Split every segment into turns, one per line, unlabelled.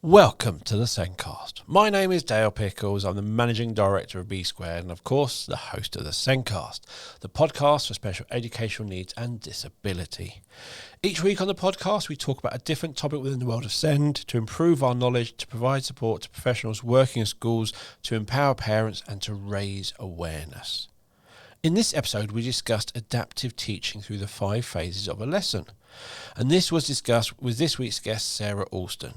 Welcome to the SENDcast. My name is Dale Pickles. I'm the Managing Director of B Squared and, of course, the host of the SENDcast, the podcast for special educational needs and disability. Each week on the podcast, we talk about a different topic within the world of SEND to improve our knowledge, to provide support to professionals working in schools, to empower parents and to raise awareness. In this episode, we discussed adaptive teaching through the 5 phases of a lesson. And this was discussed with this week's guest, Sara Alston,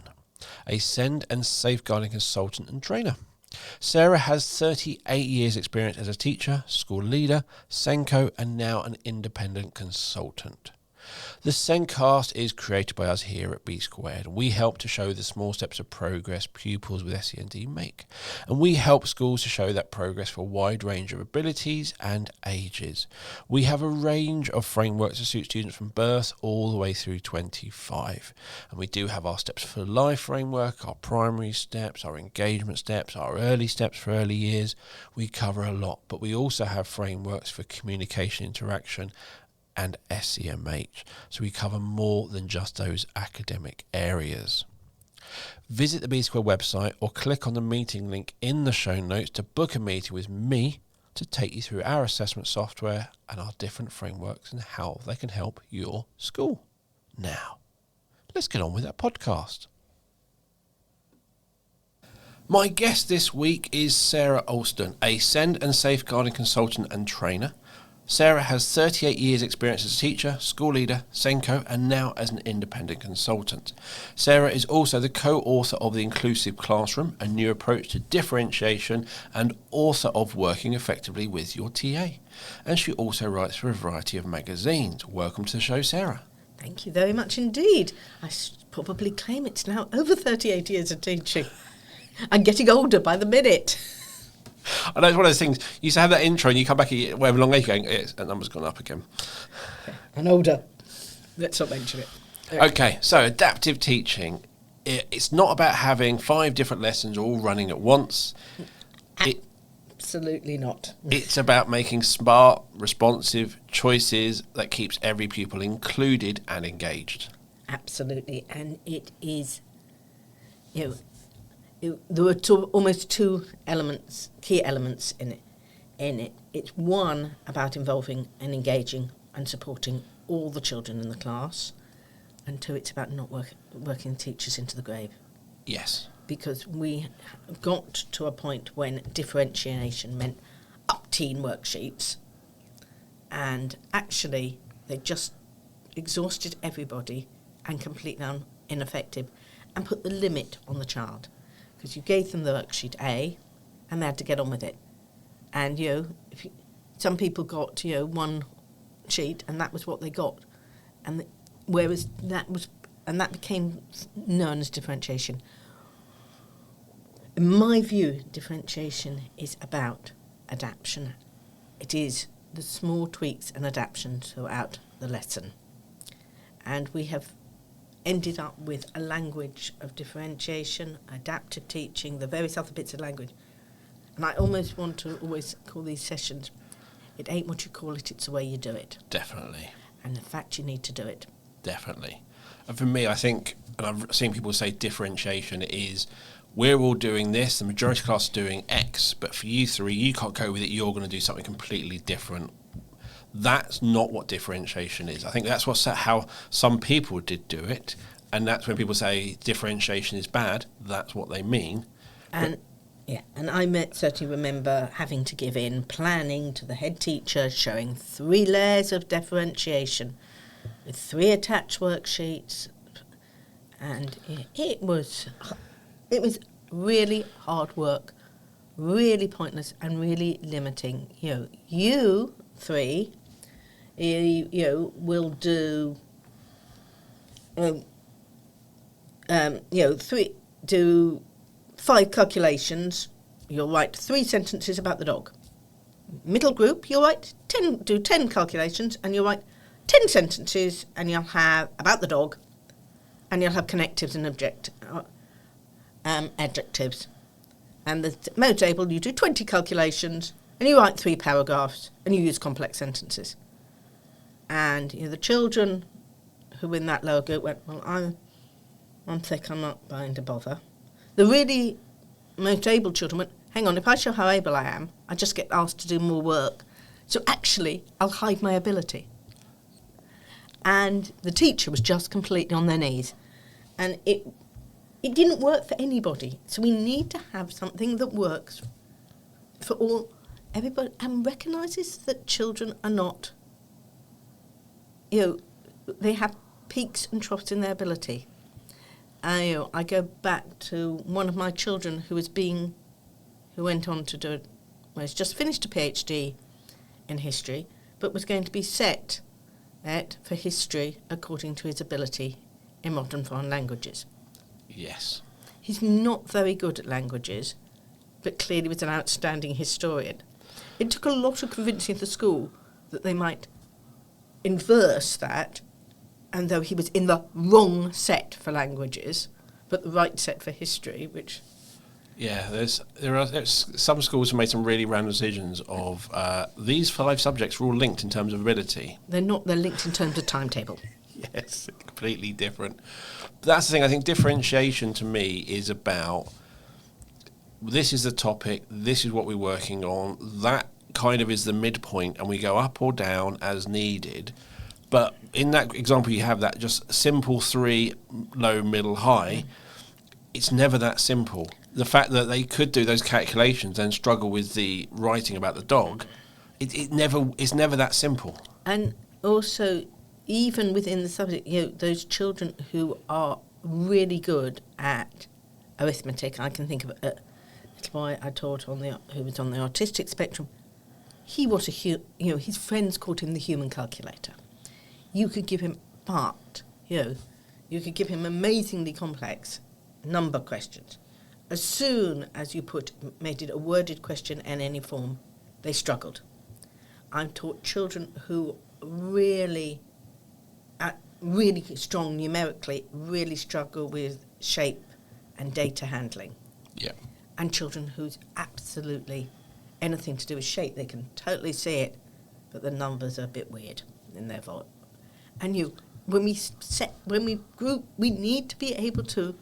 a SEND and safeguarding consultant and trainer. Sara has 38 years experience as a teacher, school leader, SENCO, and now an independent consultant. The SENDcast is created by us here at B Squared. We help to show the small steps of progress pupils with SEND make. And we help schools to show that progress for a wide range of abilities and ages. We have a range of frameworks to suit students from birth all the way through 25. And we do have our Steps for Life framework, our primary steps, our engagement steps, our early steps for early years. We cover a lot, but we also have frameworks for communication interaction and SEMH, so we cover more than just those academic areas. Visit the B Square website or click on the meeting link in the show notes to book a meeting with me to take you through our assessment software and our different frameworks and how they can help your school. Now, let's get on with that podcast. My guest this week is Sara Alston, a SEND and safeguarding consultant and trainer. Sara has 38 years experience as a teacher, school leader, SENCO, and now as an independent consultant. Sara is also the co-author of The Inclusive Classroom, a new approach to differentiation, and author of Working Effectively with Your TA. And she also writes for a variety of magazines. Welcome to the show, Sara.
Thank you very much indeed. I probably claim it's now over 38 years of teaching. I'm getting older by the minute.
I know it's one of those things, you used to have that intro and you come back whatever long age you're going, that number's gone up again.
And older. Let's not mention it.
Okay, so adaptive teaching. It's not about having 5 different lessons all running at once.
Absolutely not.
It's about making smart, responsive choices that keeps every pupil included and engaged.
Absolutely. And it is, there were almost 2 elements, key elements in it. It's one about involving and engaging and supporting all the children in the class, and 2, it's about not working teachers into the grave.
Yes.
Because we got to a point when differentiation meant up-teen worksheets, and actually they just exhausted everybody and completely ineffective and put the limit on the child. Because you gave them the worksheet A, and they had to get on with it. And some people got 1 sheet, and that was what they got. And that became known as differentiation. In my view, differentiation is about adaptation. It is the small tweaks and adaptation throughout the lesson. And we have ended up with a language of differentiation, adaptive teaching, the various other bits of language. And I almost want to always call these sessions, it ain't what you call it, it's the way you do it.
Definitely.
And the fact you need to do it.
Definitely. And for me, I think, and I've seen people say differentiation is, we're all doing this, the majority of class is doing X, but for you 3, you can't go with it, you're going to do something completely different. That's not what differentiation is. I think that's how some people did do it, and that's when people say differentiation is bad, that's what they mean.
And I certainly remember having to give in planning to the head teacher, showing 3 layers of differentiation with 3 attached worksheets, and it was really hard work, really pointless, and really limiting. You 3. Will do, do 5 calculations. You'll write 3 sentences about the dog. Middle group, you'll do 10 calculations, and you'll write 10 sentences, and you'll have about the dog, and you'll have connectives and adjectives. And the mode table, you do 20 calculations, and you write 3 paragraphs, and you use complex sentences. And the children who were in that lower group went, well, I'm thick, I'm not going to bother. The really most able children went, hang on, if I show how able I am, I just get asked to do more work. So actually, I'll hide my ability. And the teacher was just completely on their knees. And it didn't work for anybody. So we need to have something that works for everybody, and recognises that children are not, they have peaks and troughs in their ability. I go back to one of my children who went on to do, he's just finished a PhD in history, but was going to be set for history according to his ability in modern foreign languages.
Yes.
He's not very good at languages, but clearly was an outstanding historian. It took a lot of convincing of the school that they might inverse that, and though he was in the wrong set for languages, but the right set for history, which...
Yeah, there's some schools have made some really random decisions of these 5 subjects are all linked in terms of ability.
They're not, they're linked in terms of timetable.
Yes, completely different. But that's the thing, I think differentiation to me is about, this is the topic, this is what we're working on, that kind of is the midpoint, and we go up or down as needed. But in that example you have that just simple 3, low, middle, high, it's never that simple. The fact that they could do those calculations and struggle with the writing about the dog, it's never that simple.
And also, even within the subject, those children who are really good at arithmetic, I can think of a little boy I taught who was on the autistic spectrum. He was his friends called him the human calculator. You could give him you could give him amazingly complex number questions. As soon as you made it a worded question in any form, they struggled. I've taught children who really strong numerically, really struggle with shape and data handling.
Yeah.
And children who's absolutely anything to do with shape, they can totally see it, but the numbers are a bit weird in their voice. And when we group, we need to be able to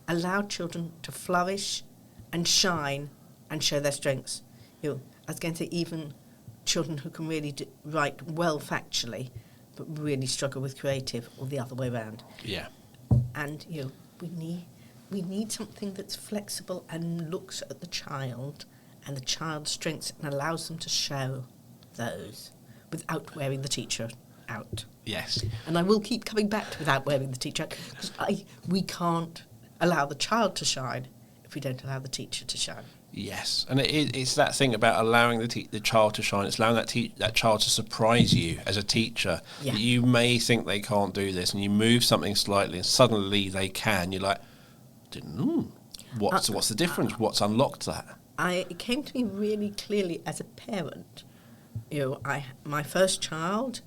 allow children to flourish and shine and show their strengths. I was going to say even children who can really write well factually, but really struggle with creative, or the other way around.
Yeah.
And we need something that's flexible and looks at the child and the child's strengths and allows them to show those without wearing the teacher out.
Yes.
And I will keep coming back to without wearing the teacher out, because we can't allow the child to shine if we don't allow the teacher to shine.
Yes, and it's that thing about allowing the child to shine. It's allowing that child to surprise you as a teacher.
Yeah.
That you may think they can't do this, and you move something slightly, and suddenly they can. You're like, what's the difference? What's unlocked that?
It came to me really clearly as a parent. My first child,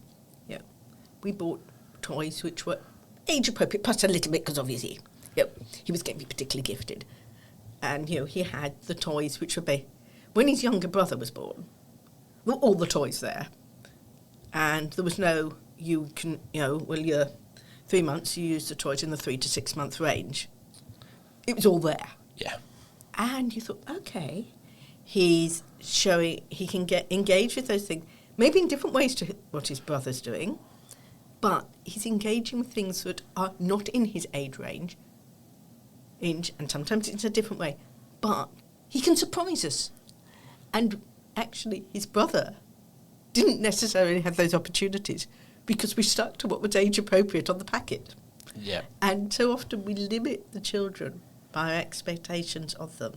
we bought toys which were age appropriate, plus a little bit because obviously, he was going to be particularly gifted. And, he had the toys which would be... When his younger brother was born, were all the toys there. And there was no, you're 3 months, you use the toys in the 3 to 6 month range. It was all there.
Yeah.
And you thought, okay, he's showing, he can get engaged with those things, maybe in different ways to what his brother's doing, but he's engaging with things that are not in his age range, and sometimes it's a different way, but he can surprise us. And actually, his brother didn't necessarily have those opportunities because we stuck to what was age appropriate on the packet.
Yeah.
And so often we limit the children by our expectations of them.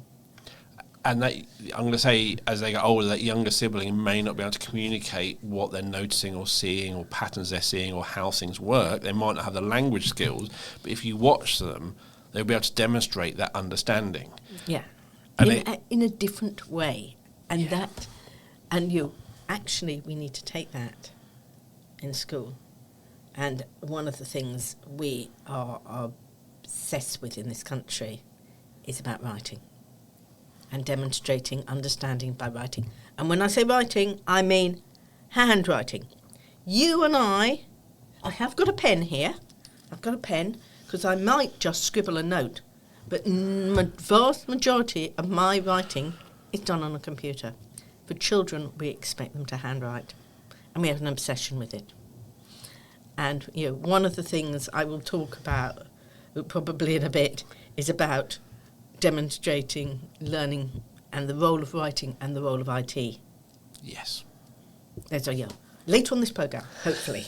And that, I'm going to say, as they get older, that younger sibling may not be able to communicate what they're noticing or seeing or patterns they're seeing or how things work. They might not have the language skills, but if you watch them, they'll be able to demonstrate that understanding.
Yeah,
And
in a different way. And actually, we need to take that in school. And one of the things we are obsessed with in this country is about writing and demonstrating understanding by writing. And when I say writing, I mean handwriting. You and I have got a pen here. I've got a pen because I might just scribble a note. But vast majority of my writing is done on a computer. For children, we expect them to handwrite, and we have an obsession with it. And, one of the things I will talk about, probably in a bit, is about demonstrating learning and the role of writing and the role of IT.
Yes.
There's a later on this programme, hopefully.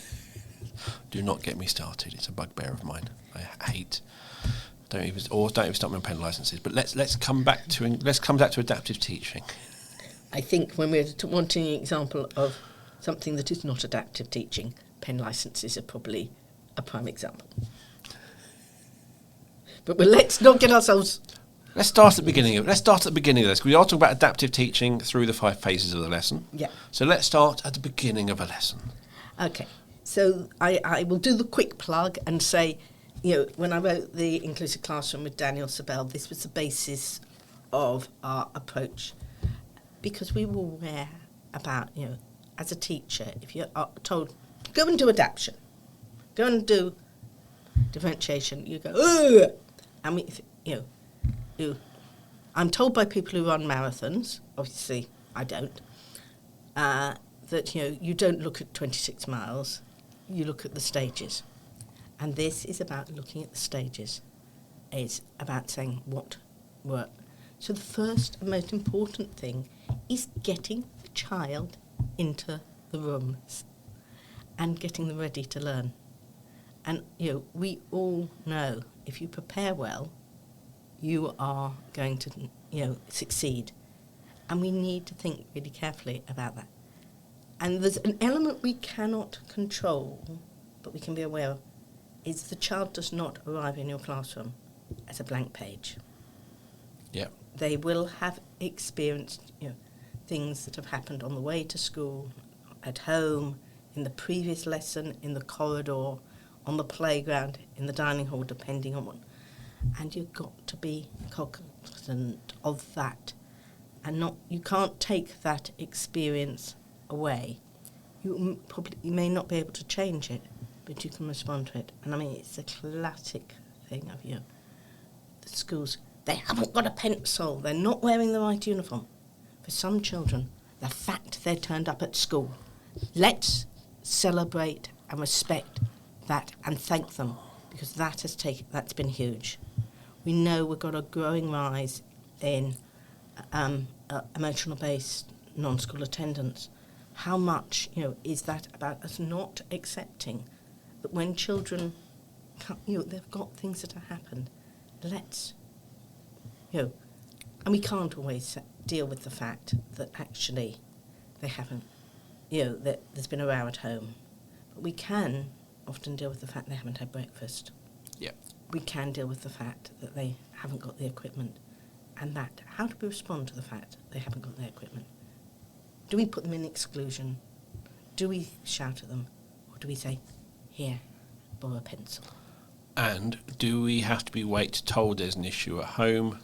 Do not get me started. It's a bugbear of mine. I hate. Don't even stop me on pen licenses. But let's come back to adaptive teaching.
I think when we're wanting an example of something that is not adaptive teaching, pen licenses are probably a prime example. But let's not get ourselves.
Let's start at the beginning of this. We are talking about adaptive teaching through the 5 phases of the lesson.
Yeah.
So let's start at the beginning of a lesson.
Okay. So I will do the quick plug and say, when I wrote the Inclusive Classroom with Daniel Sabel, this was the basis of our approach, because we were aware about, as a teacher, if you're told, go and do adaptation, go and do differentiation, you go, ugh! And I'm told by people who run marathons, obviously I don't, that, you don't look at 26 miles, you look at the stages. And this is about looking at the stages. It's about saying what worked. So the first and most important thing is getting the child into the rooms and getting them ready to learn. And, we all know if you prepare well, you are going to, succeed. And we need to think really carefully about that. And there's an element we cannot control, but we can be aware of, is the child does not arrive in your classroom as a blank page.
Yeah.
They will have experienced, things that have happened on the way to school, at home, in the previous lesson, in the corridor, on the playground, in the dining hall, depending on what. And you've got to be cognizant of that. And you can't take that experience away. You may not be able to change it, but you can respond to it. And it's a classic thing of the schools, they haven't got a pencil, they're not wearing the right uniform. For some children, the fact they turned up at school, let's celebrate and respect that and thank them, because that's been huge. We know we've got a growing rise in emotional-based non-school attendance. How much, is that about us not accepting that when children, they've got things that have happened, let's, and we can't always deal with the fact that actually they haven't, that there's been a row at home. But we can often deal with the fact they haven't had breakfast.
Yeah.
We can deal with the fact that they haven't got the equipment. And how do we respond to the fact they haven't got their equipment? Do we put them in exclusion? Do we shout at them? Or do we say, here, borrow a pencil?
And do we have to be told there's an issue at home,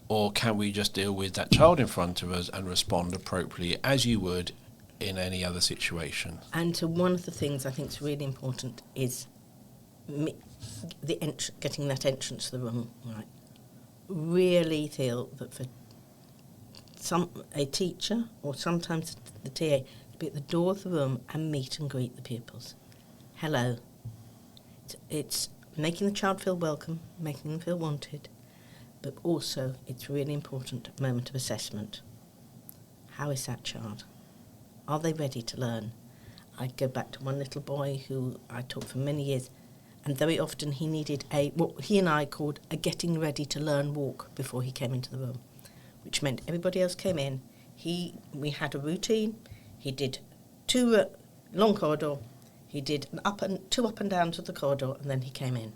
or can we just deal with that child in front of us and respond appropriately as you would in any other situation? And
so one of the things I think is really important is getting that entrance to the room right. Really feel that for a teacher or sometimes the TA to be at the door of the room and meet and greet the pupils. Hello. It's making the child feel welcome, making them feel wanted, but also it's really important moment of assessment. How is that child? Are they ready to learn? I go back to one little boy who I taught for many years, and very often he needed what he and I called a getting ready to learn walk before he came into the room, which meant everybody else came in. We had a routine. He did 2 long corridor. He did 2 up and downs of the corridor, and then he came in.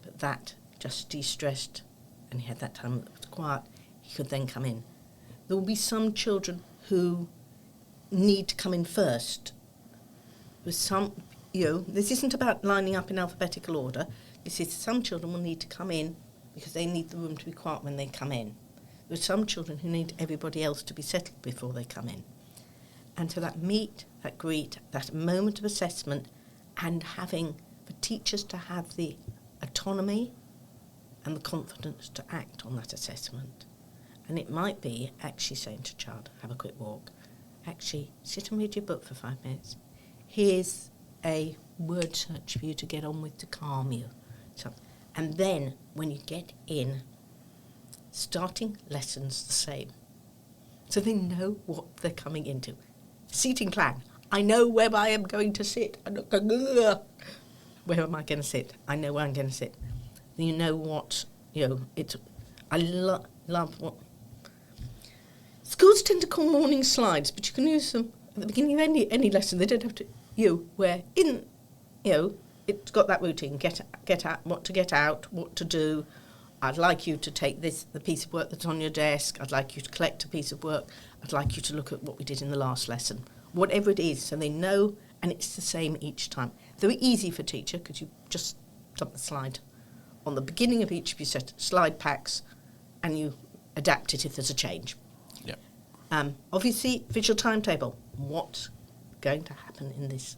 But that just de-stressed, and he had that time that was quiet. He could then come in. There will be some children who need to come in first. With some, this isn't about lining up in alphabetical order. This is some children will need to come in because they need the room to be quiet when they come in. There are some children who need everybody else to be settled before they come in. And so that meet, that greet, that moment of assessment, and having for teachers to have the autonomy and the confidence to act on that assessment. And it might be actually saying to a child, have a quick walk. Actually, sit and read your book for 5 minutes. Here's a word search for you to get on with to calm you. So, and then when you get in, starting lessons the same. So they know what they're coming into. Seating plan. I know where I am going to sit. I'm not going, ugh. Where am I going to sit? I know where I'm going to sit. You know what, I love what... Schools tend to call morning slides, but you can use them at the beginning of any lesson. They don't have to, where in, it's got that routine, get out, what to get out, what to do. I'd like you to take the piece of work that's on your desk. I'd like you to collect a piece of work. I'd like you to look at what we did in the last lesson. Whatever it is, so they know, and it's the same each time. Very easy for teacher, because you just dump the slide on the beginning of each of your set slide packs, and you adapt it if there's a change.
Yep.
Obviously, visual timetable. What's going to happen in this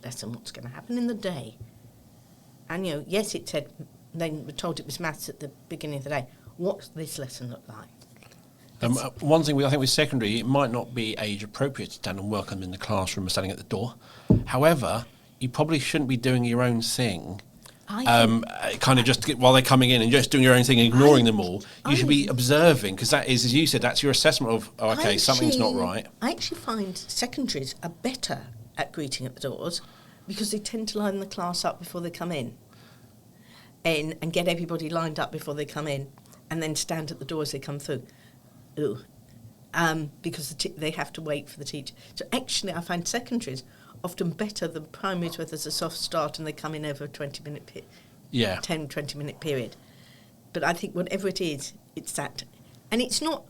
lesson? What's going to happen in the day? And, yes, it said, they were told it was maths at the beginning of the day. What's this lesson look like?
One thing I think with secondary, it might not be age appropriate to stand and welcome them in the classroom or standing at the door. However, you probably shouldn't be doing your own thing. Kind of just while they're coming in and just doing your own thing and ignoring them all. You should be observing, because that is, as you said, that's your assessment of, something's not right.
I actually find secondaries are better at greeting at the doors because they tend to line the class up before they come in and get everybody lined up before they come in and then stand at the door as they come through. Because they have to wait for the teacher. So actually I find secondaries often better than primaries where there's a soft start and they come in over a 20-minute 20-minute period. But I think whatever it is, it's that. And it's not,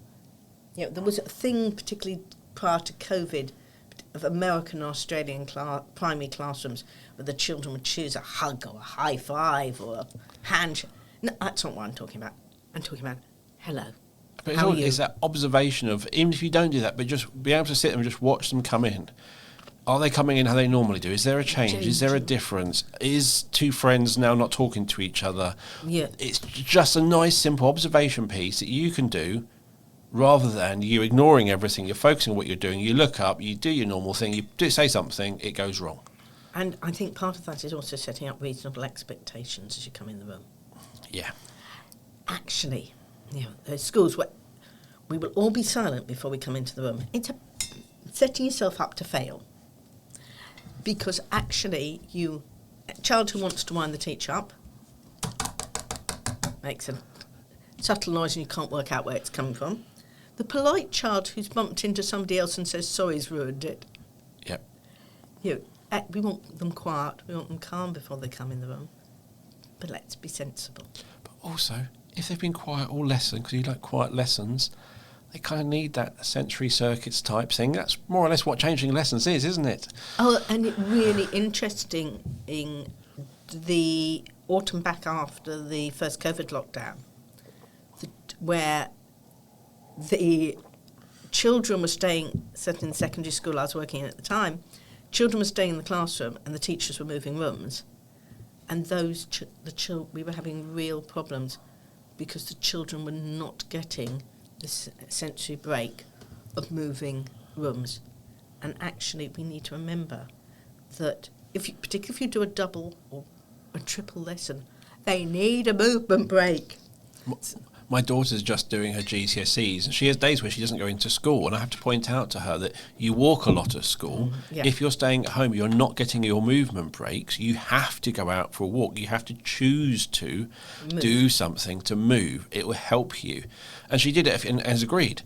there was a thing particularly prior to COVID of American and Australian primary classrooms where the children would choose a hug or a high five or a handshake. No, that's not what I'm talking about. I'm talking about hello.
But it's that observation of, even if you don't do that, but just be able to sit and just watch them come in. Are they coming in how they normally do? Is there a change? Is there a difference? Is two friends now not talking to each other?
Yeah.
It's just a nice, simple observation piece that you can do rather than you ignoring everything. You're focusing on what you're doing. You look up, you do your normal thing, you do say something, it goes wrong.
And I think part of that is also setting up reasonable expectations as you come in the room.
Yeah.
Actually, there's schools where we will all be silent before we come into the room. It's setting yourself up to fail. Because actually, a child who wants to wind the teacher up makes a subtle noise and you can't work out where it's coming from. The polite child who's bumped into somebody else and says, sorry's ruined it.
Yep.
We want them quiet, we want them calm before they come in the room. But let's be sensible.
But also, if they've been quiet all lesson, because you like quiet lessons, they kind of need that sensory circuits type thing. That's more or less what changing lessons is, isn't it?
Oh, and it's really interesting in the autumn back after the first COVID lockdown, where the children were staying, certainly in secondary school I was working in at the time, children were staying in the classroom and the teachers were moving rooms. And we were having real problems because the children were not getting this sensory break of rooms. And actually we need to remember that particularly if you do a double or a triple lesson, they need a movement break.
My daughter's just doing her GCSEs and she has days where she doesn't go into school, and I have to point out to her that you walk a lot at school.
Yeah.
If you're staying at home, you're not getting your movement breaks. You have to go out for a walk. You have to choose to do something to move. It will help you. And she did it and has agreed.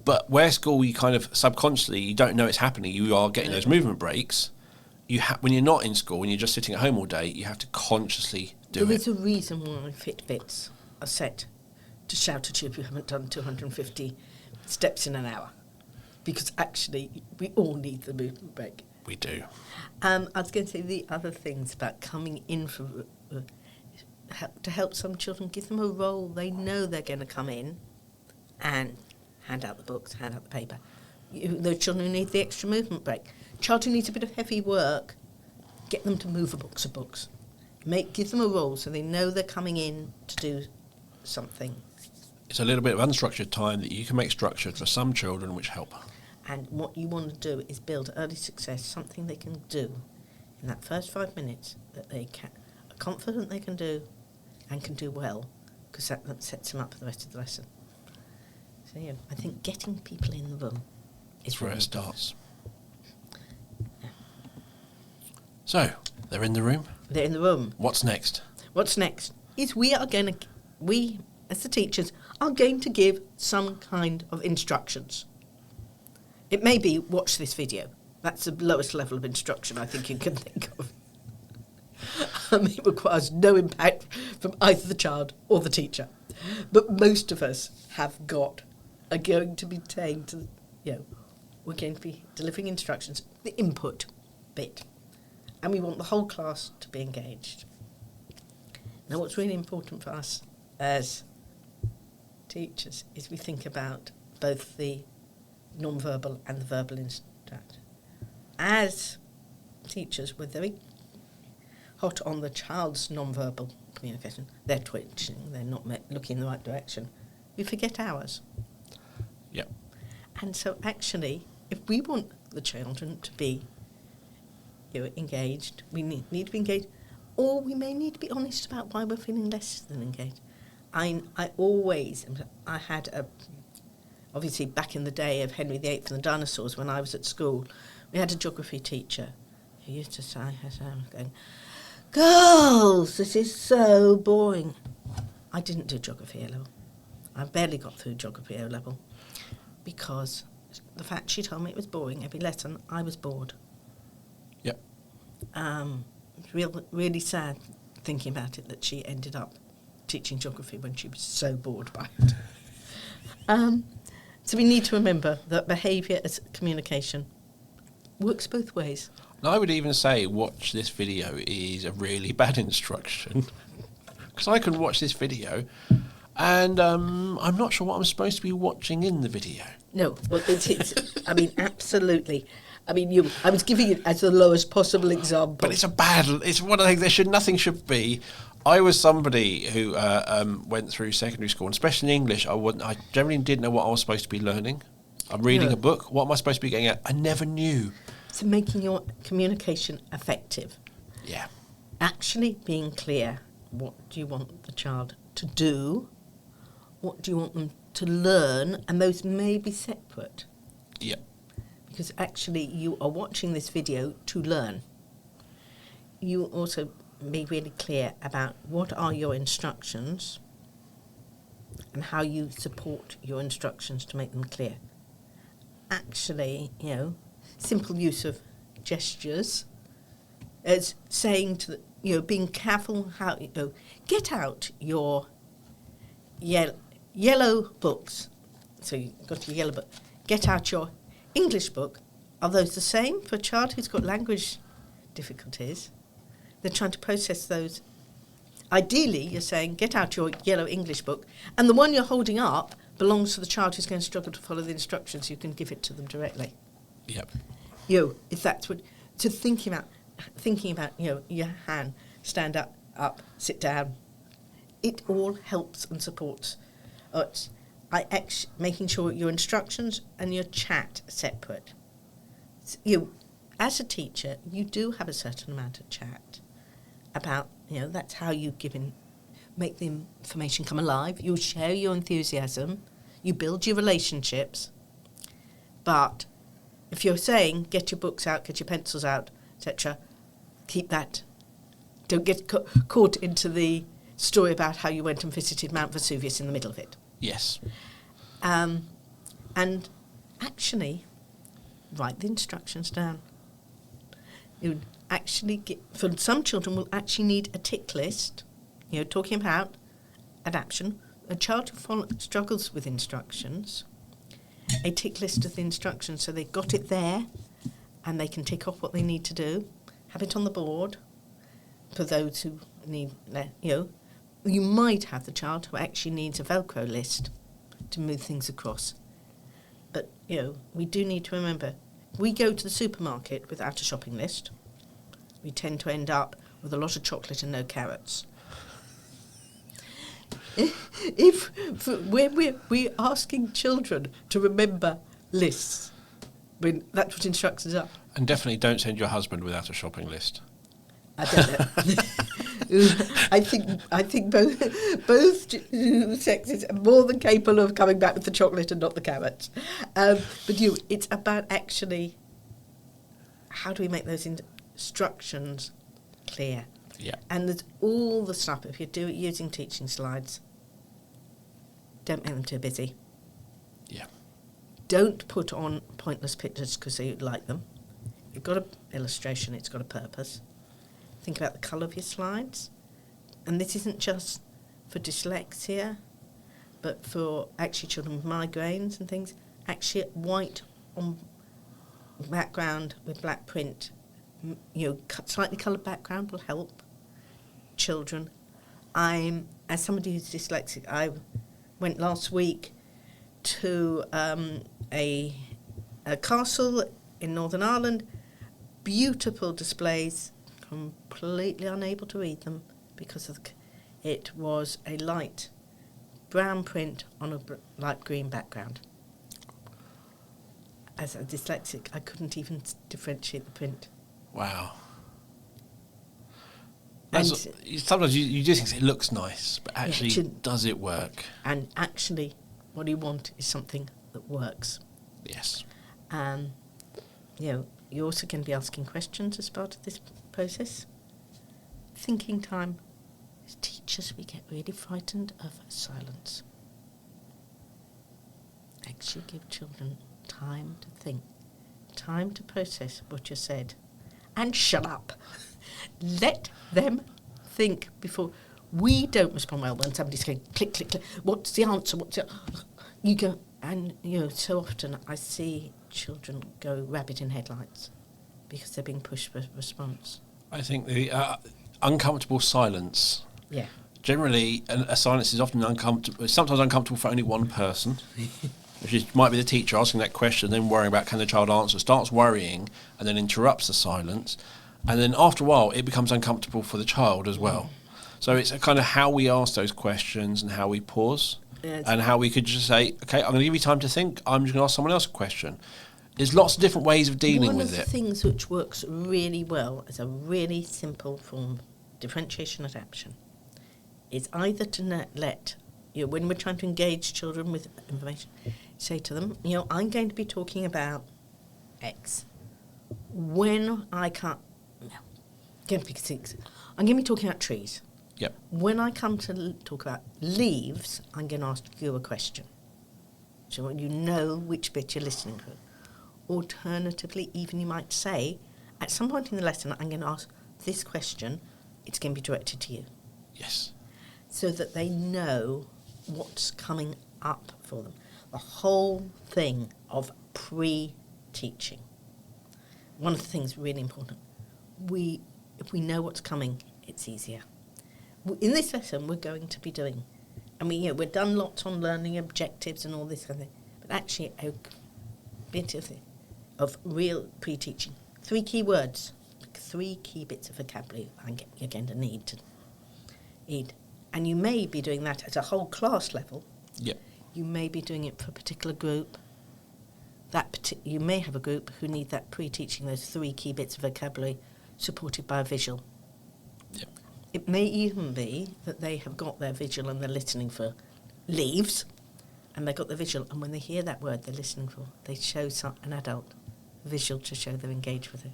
But where school, you kind of subconsciously, you don't know it's happening, you are getting those movement breaks. When you're not in school, when you're just sitting at home all day, you have to consciously do it.
There is a reason why Fitbits are set to shout at you if you haven't done 250 steps in an hour. Because actually, we all need the movement break.
We do.
I was going to say the other things about coming in to help some children, give them a role. They know they're going to come in and hand out the books, hand out the paper. Those children who need the extra movement break. Child who needs a bit of heavy work, get them to move a box of books. Give them a role so they know they're coming in to do something.
It's a little bit of unstructured time that you can make structured for some children, which help.
And what you want to do is build early success, something they can do in that first 5 minutes that they are confident they can do and can do well, because that sets them up for the rest of the lesson. So, I think getting people in the room is
where it starts. Yeah. So, they're in the room?
They're in the room.
What's next?
What's next is we, as the teachers, are going to give some kind of instructions. It may be, watch this video. That's the lowest level of instruction I think you can think of. It requires no impact from either the child or the teacher. But most of us are going to be saying to, we're going to be delivering instructions, the input bit. And we want the whole class to be engaged. Now, what's really important for us as teachers is we think about both the non-verbal and the verbal instruction. As teachers, we're very hot on the child's non-verbal communication. They're twitching, they're not looking in the right direction. We forget ours.
Yep.
And so actually, if we want the children to be engaged, we need to be engaged, or we may need to be honest about why we're feeling less than engaged. I had obviously back in the day of Henry VIII and the dinosaurs, when I was at school, we had a geography teacher who used to say, going, "Girls, this is so boring." I didn't do geography A-level. I barely got through geography O-level because the fact she told me it was boring every lesson, I was bored.
Yep.
It's really sad thinking about it that she ended up teaching geography when she was so bored by it. So we need to remember that behaviour as communication works both ways.
And I would even say watch this video is a really bad instruction. Because I can watch this video and I'm not sure what I'm supposed to be watching in the video.
No, well, it's absolutely. I was giving it as the lowest possible example.
But it's one of the things nothing should be. I was somebody who went through secondary school, and especially in English, I generally didn't know what I was supposed to be learning. I'm reading a book. What am I supposed to be getting at? I never knew.
So making your communication effective.
Yeah.
Actually being clear. What do you want the child to do? What do you want them to learn? And those may be separate.
Yeah.
Because actually you are watching this video to learn. You also be really clear about what are your instructions and how you support your instructions to make them clear. Actually, simple use of gestures as saying to being careful how get out your yellow books. So you've got your yellow book. Get out your English book. Are those the same for a child who's got language difficulties? They're trying to process those. Ideally, you're saying, get out your yellow English book, and the one you're holding up belongs to the child who's going to struggle to follow the instructions. You can give it to them directly.
Yep.
If that's what... So thinking about, your hand, stand up, sit down, it all helps and supports. Making sure your instructions and your chat are separate. As a teacher, you do have a certain amount of chat about, that's how you make the information come alive. You share your enthusiasm. You build your relationships. But if you're saying, get your books out, get your pencils out, etc., keep that. Don't get caught into the story about how you went and visited Mount Vesuvius in the middle of it.
Yes.
And actually, write the instructions down. You actually for some children will actually need a tick list, talking about adaptation. A child who struggles with instructions, a tick list of the instructions so they've got it there and they can tick off what they need to do. Have it on the board for those who need, you might have the child who actually needs a Velcro list to move things across. But, we do need to remember, we go to the supermarket without a shopping list. We tend to end up with a lot of chocolate and no carrots. When we're asking children to remember lists, I mean, that's what instructors are.
And definitely don't send your husband without a shopping list.
I don't know. I think both sexes are more than capable of coming back with the chocolate and not the carrots. But it's about actually how do we make those instructions clear?
Yeah.
And there's all the stuff. If you do it using teaching slides, don't make them too busy.
Yeah.
Don't put on pointless pictures because you like them. You've got an illustration, it's got a purpose. Think about the colour of your slides. And this isn't just for dyslexia, but for actually children with migraines and things. Actually, white on background with black print, slightly coloured background will help children. As somebody who's dyslexic, I went last week to a castle in Northern Ireland. Beautiful displays, completely unable to read them because it was a light brown print on a light green background. As a dyslexic, I couldn't even differentiate the print.
Wow. Sometimes you do think it looks nice, but actually, does it work?
And actually, what you want is something that works.
Yes.
You're also going to be asking questions as part of this process. Thinking time. As teachers, we get really frightened of silence. Actually give children time to think, time to process what you said, and shut up. Let them think before. We don't respond well when somebody's going click, click, click. What's the answer? You go, and so often I see children go rabbit in headlights because they're being pushed for response.
I think the uncomfortable silence.
Yeah.
Generally, a silence is often uncomfortable. Sometimes uncomfortable for only one person, which might be the teacher asking that question, then worrying about can the child answer. Starts worrying and then interrupts the silence, and then after a while it becomes uncomfortable for the child as well. So it's a kind of how we ask those questions and how we pause. Yes. And how we could just say, okay, I'm going to give you time to think. I'm just going to ask someone else a question. There's lots of different ways of dealing with it. One of the
things which works really well is a really simple form, differentiation adaptation, is either to let, when we're trying to engage children with information, say to them, I'm going to be talking about X. When I can't, I'm going to be talking about trees.
Yep.
When I come to talk about leaves, I'm going to ask you a question. So you know which bit you're listening to. Alternatively, even you might say, at some point in the lesson, I'm going to ask this question. It's going to be directed to you.
Yes.
So that they know what's coming up for them. The whole thing of pre-teaching. One of the things really important. If we know what's coming, it's easier. In this lesson, we're going to be doing, we've done lots on learning objectives and all this kind of thing, but actually a bit of real pre-teaching. 3 key words, 3 key bits of vocabulary you're going to need. And you may be doing that at a whole class level.
Yep.
You may be doing it for a particular group. You may have a group who need that pre-teaching, those 3 key bits of vocabulary, supported by a visual.
Yep.
It may even be that they have got their visual and they're listening for leaves, and they've got the visual, and when they hear that word they're listening for, they show an adult visual to show they're engaged with it.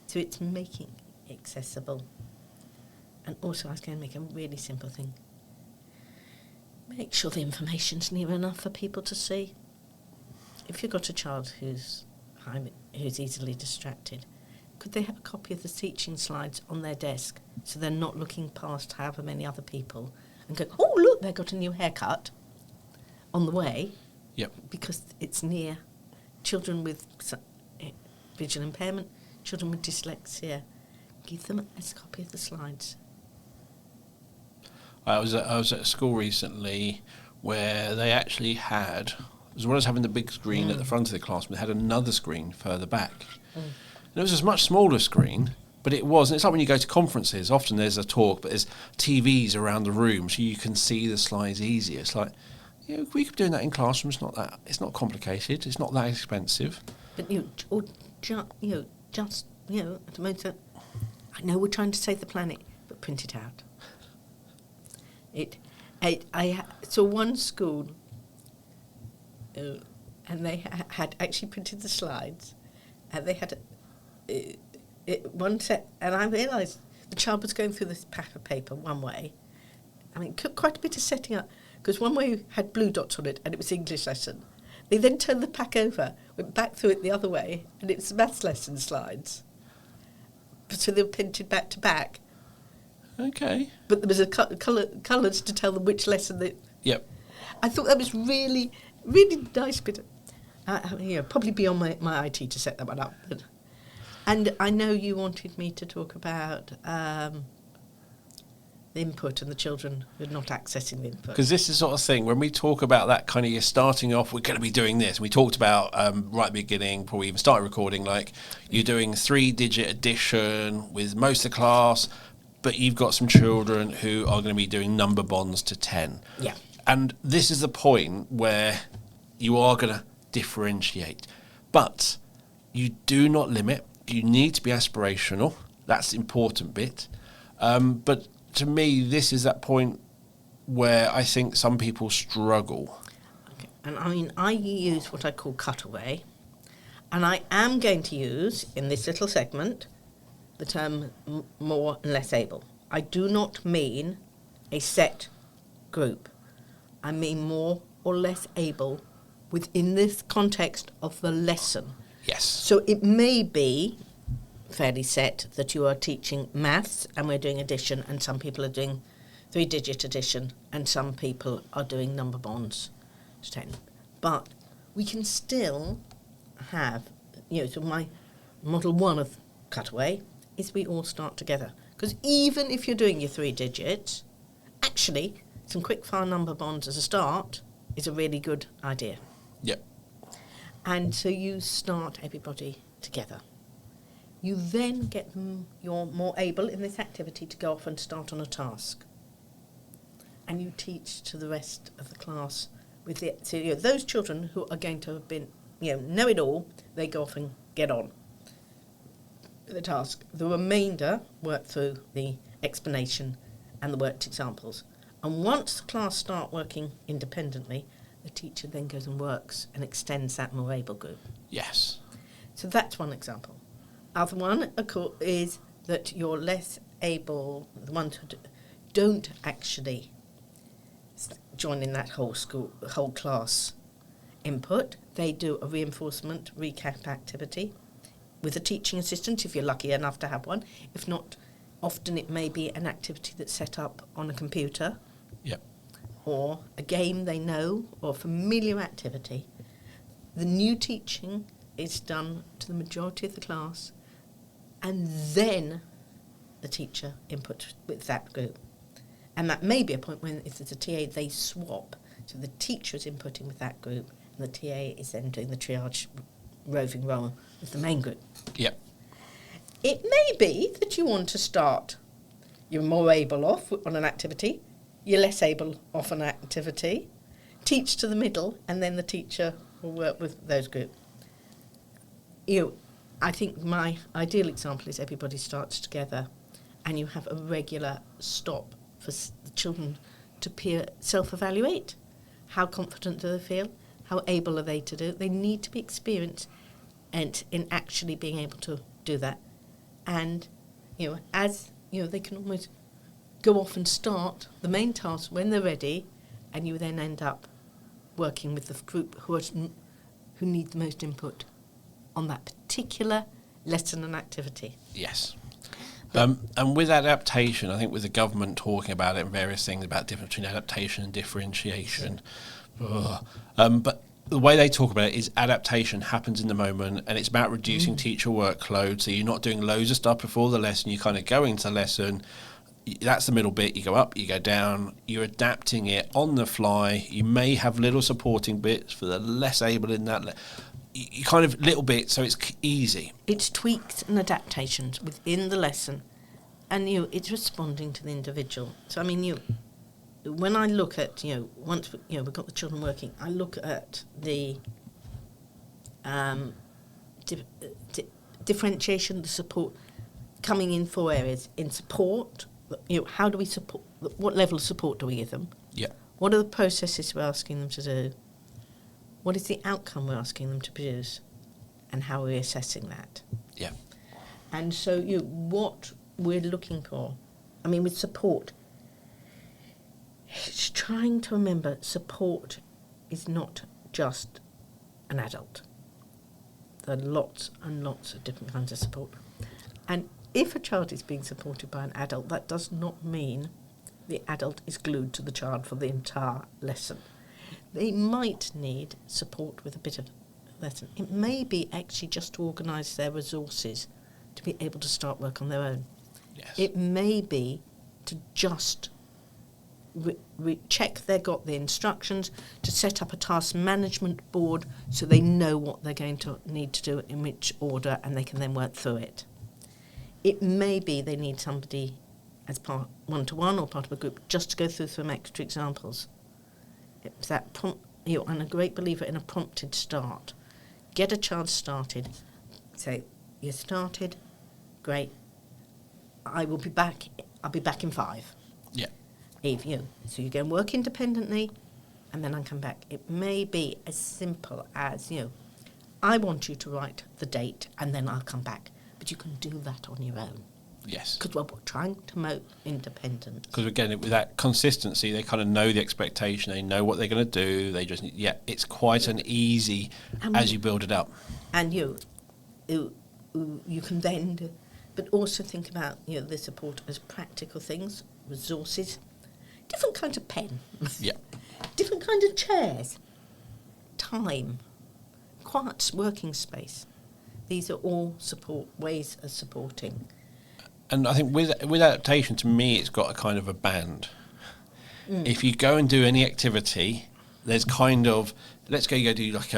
So it's making it accessible. And also I was going to make a really simple thing. Make sure the information's near enough for people to see. If you've got a child who's easily distracted, could they have a copy of the teaching slides on their desk so they're not looking past however many other people and go, oh, look, they've got a new haircut on the way?
Yep.
Because it's near children with visual impairment, children with dyslexia. Give them a copy of the slides.
I was at a school recently where they actually had, as well as having the big screen at the front of the classroom, they had another screen further back. And it was a much smaller screen, But it was, and it's like when you go to conferences, often there's a talk, but there's TVs around the room, so you can see the slides easier. It's like, we could be doing that in classrooms. It's not complicated. It's not that expensive.
But just at the moment, I know we're trying to save the planet, but print it out. I saw one school, and they had actually printed the slides, and they had one set, and I realised the child was going through this pack of paper one way. I mean, quite a bit of setting up, because one way had blue dots on it, and it was English lesson. They then turned the pack over, went back through it the other way, and it was maths lesson slides. So they were printed back to back.
Okay.
But there was a colours to tell them which lesson they...
Yep.
I thought that was really, really nice bit of... probably beyond my IT to set that one up. And I know you wanted me to talk about the input and the children who are not accessing the input.
Because this is the sort of thing, when we talk about that kind of, you're starting off, we're going to be doing this. We talked about, right at the beginning, before we even started recording, like, you're doing 3-digit addition with most of the class, but you've got some children who are going to be doing number bonds to 10.
Yeah.
And this is the point where you are going to differentiate. But you do not limit. You need to be aspirational. That's the important bit. But to me, this is that point where I think some people struggle.
Okay. And I mean, I use what I call cutaway. And I am going to use, in this little segment, the term more and less able. I do not mean a set group. I mean more or less able within this context of the lesson.
Yes.
So it may be fairly set that you are teaching maths and we're doing addition, and some people are doing 3-digit addition and some people are doing number bonds to 10. But we can still have, so my model 1 of cutaway is we all start together. Because even if you're doing your 3 digits, actually some quick fire number bonds as a start is a really good idea.
Yep.
And so you start everybody together. You then get you're more able in this activity to go off and start on a task. And you teach to the rest of the class with those children who are going to have been, know it all, they go off and get on with the task. The remainder work through the explanation and the worked examples. And once the class start working independently, the teacher then goes and works and extends that more able group.
Yes.
So that's one example. Other one is that you're less able, the ones who don't actually join in that whole class input, they do a reinforcement recap activity with a teaching assistant, if you're lucky enough to have one. If not, often it may be an activity that's set up on a computer.
Yep.
Or a game they know, or a familiar activity. The new teaching is done to the majority of the class, and then the teacher input with that group. And that may be a point when, if there's a TA, they swap. So the teacher is inputting with that group, and the TA is then doing the triage roving role with the main group.
Yep.
It may be that you want to start, you're more able off on an activity, you're less able off an activity, teach to the middle, and then the teacher will work with those groups. I think my ideal example is everybody starts together and you have a regular stop for the children to self-evaluate. How confident do they feel? How able are they to do it? They need to be experienced and in actually being able to do that. And, they can almost go off and start the main task when they're ready, and you then end up working with the group who need the most input on that particular lesson and activity.
Yes. And with adaptation, I think with the government talking about it and various things about difference between adaptation and differentiation, but the way they talk about it is adaptation happens in the moment, and it's about reducing teacher workload. So you're not doing loads of stuff before the lesson. You kind of go into the lesson. That's the middle bit. You go up, you go down. You're adapting it on the fly. You may have little supporting bits for the less able in that. you kind of little bit, so it's easy.
It's tweaks and adaptations within the lesson, and it's responding to the individual. So I mean, when I look at once we've got the children working, I look at the differentiation, the support coming in 4 areas. In support, how do we support? What level of support do we give them?
Yeah.
What are the processes we're asking them to do? What is the outcome we're asking them to produce? And how are we assessing that?
Yeah.
And so what we're looking for, I mean, with support, it's trying to remember support is not just an adult. There are lots and lots of different kinds of support. And if a child is being supported by an adult, that does not mean the adult is glued to the child for the entire lesson. They might need support with a bit of lesson. It may be actually just to organise their resources to be able to start work on their own.
Yes.
It may be to just check they've got the instructions, to set up a task management board so they know what they're going to need to do in which order, and they can then work through it. It may be they need somebody as part one-to-one or part of a group just to go through some extra examples. It's that prompt. I'm a great believer in a prompted start. Get a child started. Say, you started, great. I'll be back in 5.
Yeah.
So you go and work independently, and then I come back. It may be as simple as, I want you to write the date, and then I'll come back. But you can do that on your own.
Yes.
Because we're trying to promote independence.
Because again, with that consistency, they kind of know the expectation. They know what they're going to do. They just it's quite an easy as you build it up.
And you can then, but also think about the support as practical things, resources, different kinds of pen,
Yeah.
different kinds of chairs, time, quiet working space. These are all ways of supporting.
And I think with adaptation, to me, it's got a kind of a band. If you go and do any activity, there's kind of, let's go do like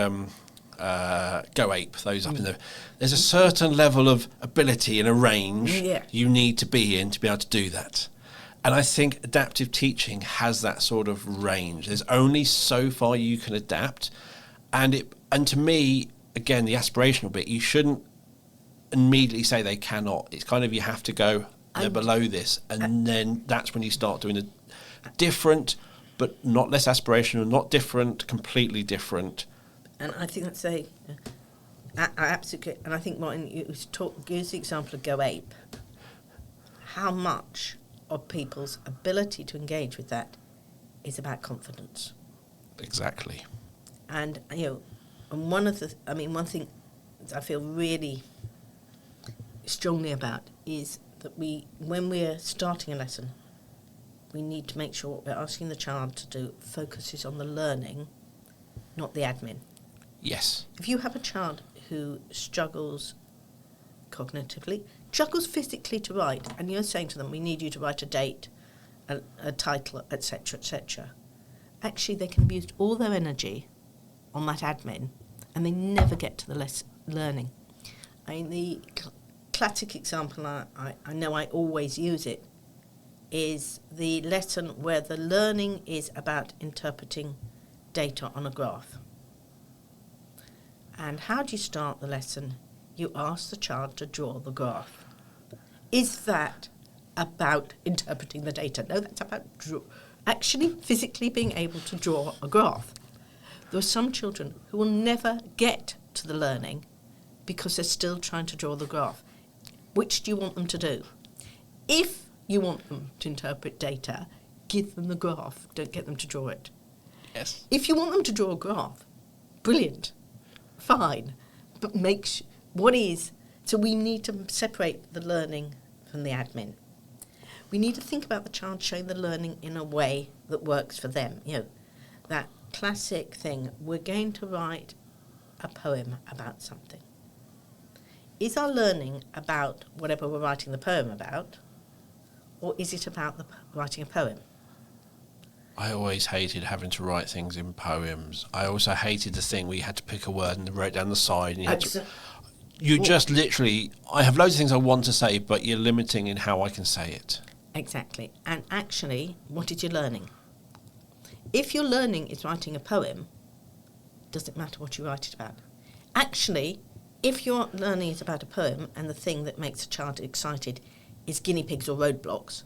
Go Ape, those up in there. There's a certain level of ability and a range you need to be in to be able to do that. And I think adaptive teaching has that sort of range. There's only so far you can adapt. And to me, again, the aspirational bit, you shouldn't immediately say they cannot. It's kind of, you have to go, they're below this, and then that's when you start doing the different, but not less aspirational, not different, completely different.
And I think that's I absolutely, and I think Martin, gives the example of Go Ape. How much of people's ability to engage with that is about confidence.
Exactly.
And and one thing I feel really strongly about is that when we're starting a lesson, we need to make sure what we're asking the child to do focuses on the learning, not the admin.
Yes.
If you have a child who struggles cognitively, struggles physically to write, and you're saying to them, we need you to write a date, a title, etc., etc., actually they can have used all their energy on that admin, and they never get to the learning. I mean, the classic example, I know I always use it, is the lesson where the learning is about interpreting data on a graph. And how do you start the lesson? You ask the child to draw the graph. Is that about interpreting the data? No, that's about actually physically being able to draw a graph. There are some children who will never get to the learning because they're still trying to draw the graph. Which do you want them to do? If you want them to interpret data, give them the graph. Don't get them to draw it.
Yes.
If you want them to draw a graph, brilliant, fine. But so we need to separate the learning from the admin. We need to think about the child showing the learning in a way that works for them. That classic thing, we're going to write a poem about something. Is our learning about whatever we're writing the poem about, or is it about writing a poem?
I always hated having to write things in poems. I also hated the thing where you had to pick a word and write it down the side. And you just literally, I have loads of things I want to say, but you're limiting in how I can say it.
Exactly. And actually, what is your learning? If your learning is writing a poem, does it matter what you write it about? Actually, if your learning is about a poem and the thing that makes a child excited is guinea pigs or roadblocks,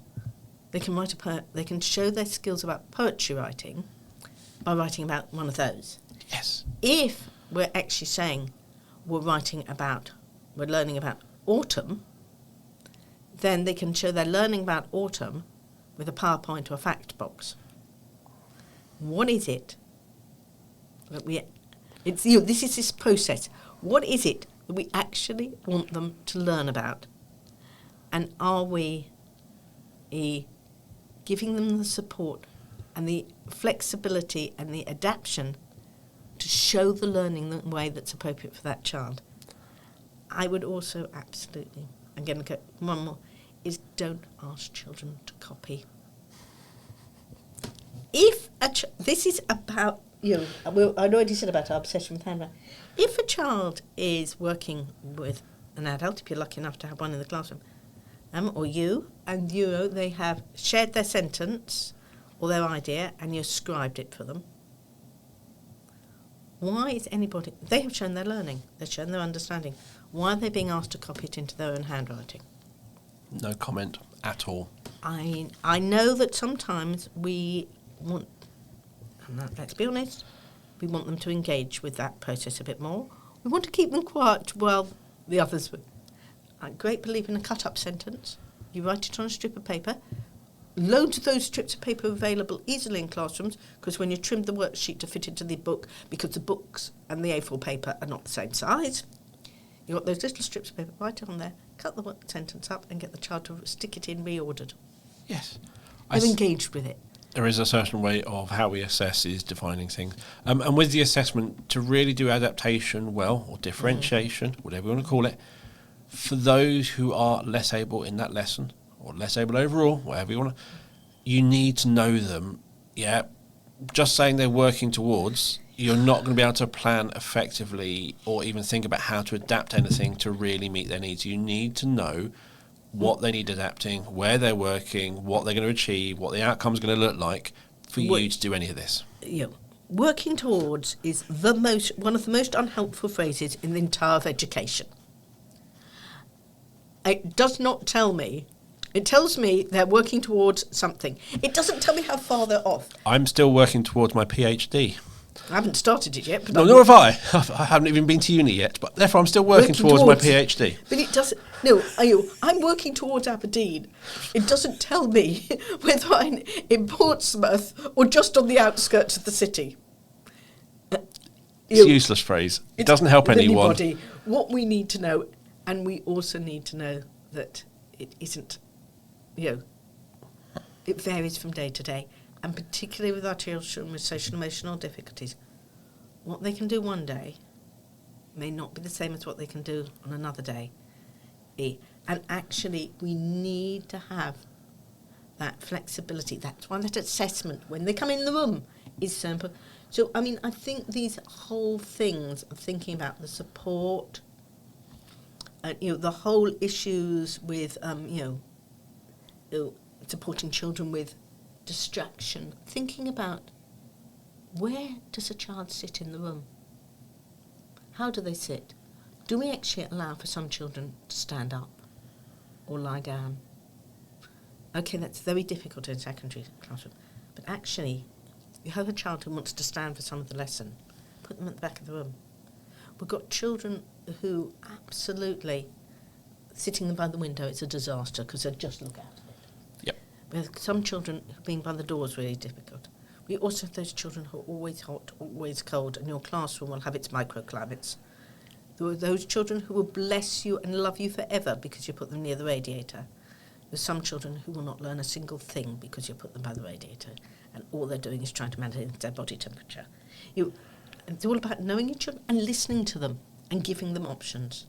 they can write they can show their skills about poetry writing by writing about one of those.
Yes.
If we're actually saying we're learning about autumn, then they can show their learning about autumn with a PowerPoint or a fact box. What is it that this is this process. What is it that we actually want them to learn about? And are we giving them the support and the flexibility and the adaptation to show the learning the way that's appropriate for that child? I would also absolutely, I'm going to go one more, is don't ask children to copy. If this is about, I'd already said about our obsession with handwriting. If a child is working with an adult, if you're lucky enough to have one in the classroom, or they have shared their sentence or their idea and you scribed it for them, why is anybody, they have shown their learning, they've shown their understanding, why are they being asked to copy it into their own handwriting?
No comment at all.
I know that sometimes we want, let's be honest, we want them to engage with that process a bit more. We want to keep them quiet while the others. I'm a great believer in a cut-up sentence. You write it on a strip of paper. Loads of those strips of paper are available easily in classrooms because when you trim the worksheet to fit into the book, because the books and the A4 paper are not the same size, you've got those little strips of paper, write it on there, cut the sentence up and get the child to stick it in reordered.
Yes.
They're engaged with it.
There is a certain way of how we assess is defining things. And with the assessment, to really do adaptation well, or differentiation, whatever you want to call it, for those who are less able in that lesson, or less able overall, whatever you want to, you need to know them. Yeah, just saying they're working towards, you're not going to be able to plan effectively or even think about how to adapt anything to really meet their needs. You need to know what they need adapting, where they're working, what they're going to achieve, what the outcome's going to look like for you to do any of this.
Working towards is one of the most unhelpful phrases in the entire of education. It does not tell me. It tells me they're working towards something. It doesn't tell me how far they're off.
I'm still working towards my PhD.
I haven't started it yet. But
nor have I. I haven't even been to uni yet, but therefore I'm still working towards my PhD.
But it doesn't. No, I'm working towards Aberdeen. It doesn't tell me whether I'm in Portsmouth or just on the outskirts of the city.
It's a useless phrase. It doesn't help anyone.
Anybody. What we need to know, and we also need to know that it isn't, it varies from day to day. And particularly with our children with social emotional difficulties, what they can do one day may not be the same as what they can do on another day. And actually, we need to have that flexibility. That's why that assessment, when they come in the room, is so important. So, I think these whole things of thinking about the support, the whole issues with, supporting children with distraction, thinking about where does a child sit in the room? How do they sit? Do we actually allow for some children to stand up or lie down? Okay, that's very difficult in a secondary classroom. But actually, you have a child who wants to stand for some of the lesson, put them at the back of the room. We've got children who absolutely, sitting by the window, it's a disaster because they just look out of it.
Yep.
We have some children being by the door is really difficult. We also have those children who are always hot, always cold, and your classroom will have its microclimates. There are those children who will bless you and love you forever because you put them near the radiator. There's some children who will not learn a single thing because you put them by the radiator, and all they're doing is trying to manage their body temperature. It's all about knowing your children and listening to them and giving them options.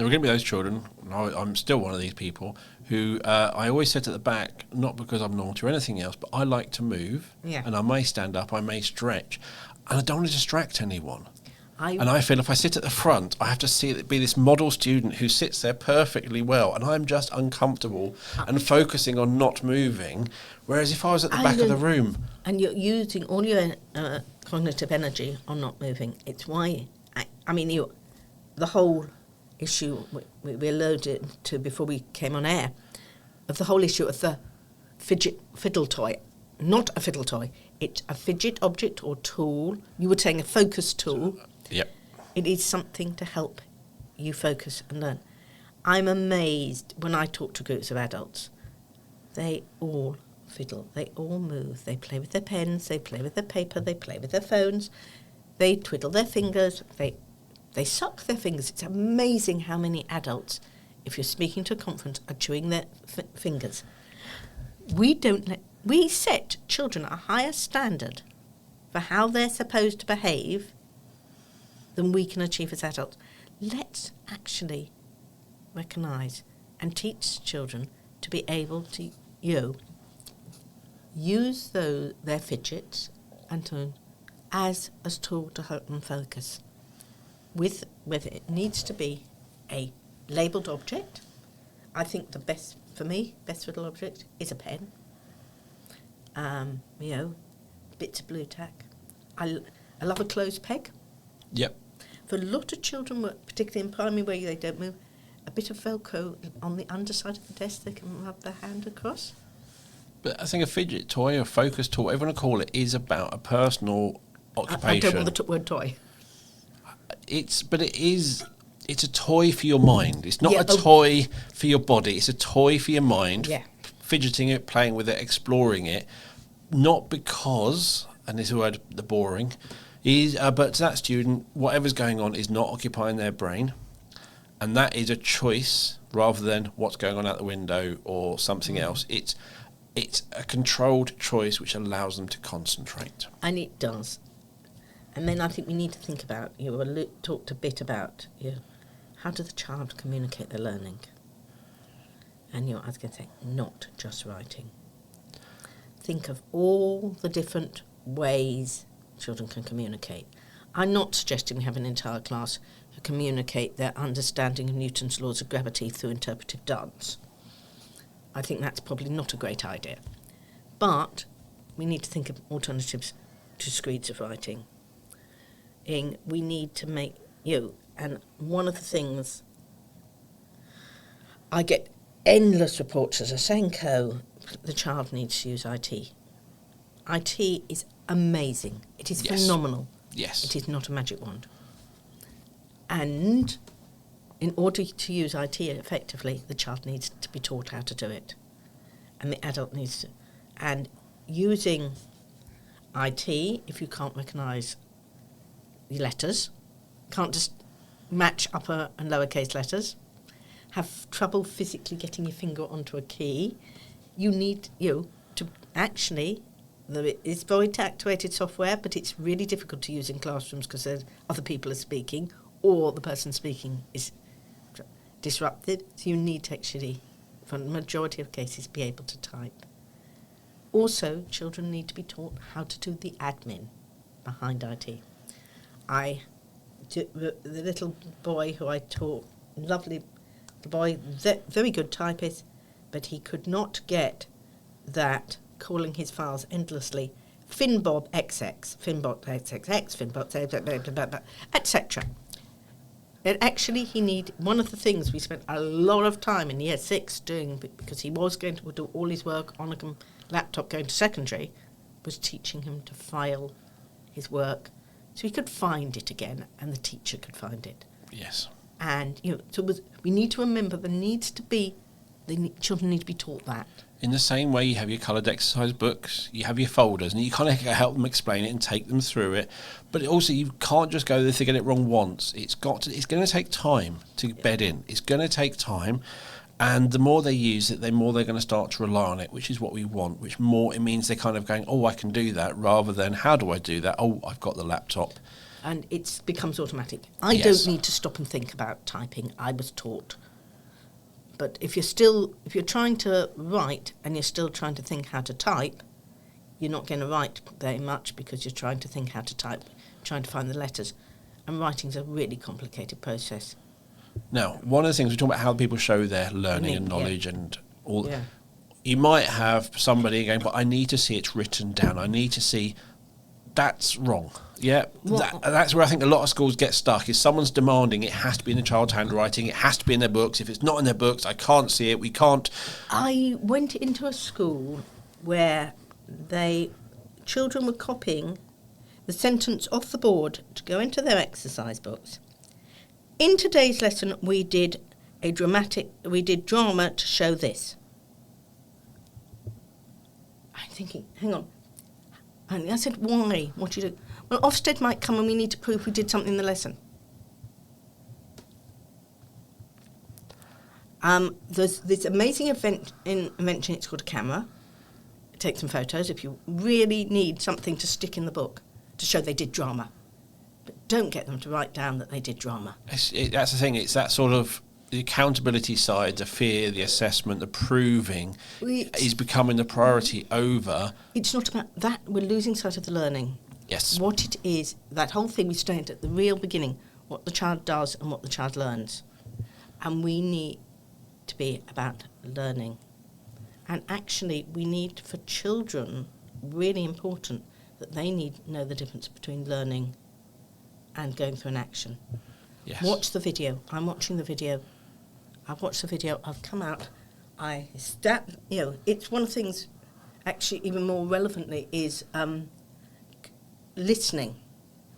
there are going to be those children, and I'm still one of these people, who I always sit at the back, not because I'm naughty or anything else, but I like to move, and I may stand up, I may stretch, and I don't want to distract anyone. And I feel if I sit at the front, I have to be this model student who sits there perfectly well, and I'm just uncomfortable and focusing on not moving, whereas if I was at the back of the room...
And you're using all your cognitive energy on not moving. It's why, the whole issue we alluded to before we came on air, of the whole issue of the fiddle toy. Not a fiddle toy. It's a fidget object or tool. You were saying a focus tool.
Yep.
It is something to help you focus and learn. I'm amazed when I talk to groups of adults. They all fiddle. They all move. They play with their pens. They play with their paper. They play with their phones. They twiddle their fingers. They suck their fingers. It's amazing how many adults, if you're speaking to a conference, are chewing their fingers. We set children a higher standard for how they're supposed to behave than we can achieve as adults. Let's actually recognise and teach children to be able to use their fidgets and as a tool to help them focus. Whether it needs to be a labelled object. I think the best fiddle object is a pen. Bits of blue tack. I love a closed peg.
Yep.
For a lot of children, particularly in primary where they don't move, a bit of Velcro on the underside of the desk they can rub their hand across.
But I think a fidget toy, a focus toy, whatever you want to call it, is about a personal occupation.
I don't want the word toy.
It's a toy for your mind. It's not a toy for your body. It's a toy for your mind.
Yeah.
Fidgeting it, playing with it, exploring it. Not because, and this is the word, the boring, but to that student, whatever's going on is not occupying their brain. And that is a choice rather than what's going on out the window or something else. It's a controlled choice which allows them to concentrate.
And it does. And then I think we need to think about, talked a bit about, how does the child communicate their learning? And I was going to say, not just writing. Think of all the different ways children can communicate. I'm not suggesting we have an entire class who communicate their understanding of Newton's laws of gravity through interpretive dance. I think that's probably not a great idea. But we need to think of alternatives to screeds of writing. We need to make, and one of the things, I get endless reports as a SENCO, the child needs to use IT. IT is amazing. It is phenomenal.
Yes.
It is not a magic wand. And in order to use IT effectively, the child needs to be taught how to do it. And the adult needs to. And using IT, if you can't recognise the letters, can't just match upper and lowercase letters, have trouble physically getting your finger onto a key, you need to actually, it's voice activated software, but it's really difficult to use in classrooms because other people are speaking or the person speaking is disrupted. So you need to actually, for the majority of cases, be able to type. Also, children need to be taught how to do the admin behind IT. The little boy who I taught, lovely, the boy, very good typist, but he could not get that calling his files endlessly, Finbob XX, Finbob XXX, Finbob, etc. And actually, one of the things we spent a lot of time in year 6 doing, because he was going to do all his work on a laptop going to secondary, was teaching him to file his work so he could find it again and the teacher could find it.
Yes.
And, we need to remember children need to be taught that.
In the same way you have your coloured exercise books, you have your folders, and you kind of help them explain it and take them through it. But also, you can't just go, if they get it wrong once. It's going to take time to bed in. It's going to take time. And the more they use it, the more they're going to start to rely on it, which is what we want, it means they're kind of going, oh, I can do that, rather than, how do I do that? Oh, I've got the laptop.
And it becomes automatic. I
Yes.
don't need to stop and think about typing. I was taught. But if you're trying to write and you're still trying to think how to type, you're not going to write very much because you're trying to think how to type, trying to find the letters. And writing's a really complicated process.
Now, one of the things we talk about how people show their learning and knowledge and all. Yeah. You might have somebody going, but I need to see it's written down. I need to see. That's wrong. Yeah, that's where I think a lot of schools get stuck. Is someone's demanding it has to be in the child's handwriting. It has to be in their books. If it's not in their books, I can't see it. We can't.
I went into a school where children were copying the sentence off the board to go into their exercise books. In today's lesson, we did drama to show this. I'm thinking, hang on. And I said, why? What do you do? Well, Ofsted might come and we need to prove we did something in the lesson. There's this amazing invention, it's called a camera. Take some photos if you really need something to stick in the book to show they did drama. But don't get them to write down that they did drama.
That's the thing. It's that sort of the accountability side, the fear, the assessment, the proving is becoming the priority over.
It's not about that. We're losing sight of the learning.
Yes.
What it is, that whole thing we started at the real beginning, what the child does and what the child learns. And we need to be about learning. And actually, we need, for children, really important, that they need to know the difference between learning and going through an action.
Yes.
Watch the video. I'm watching the video. I've watched the video. I've come out. It's one of the things, actually, even more relevantly, is listening.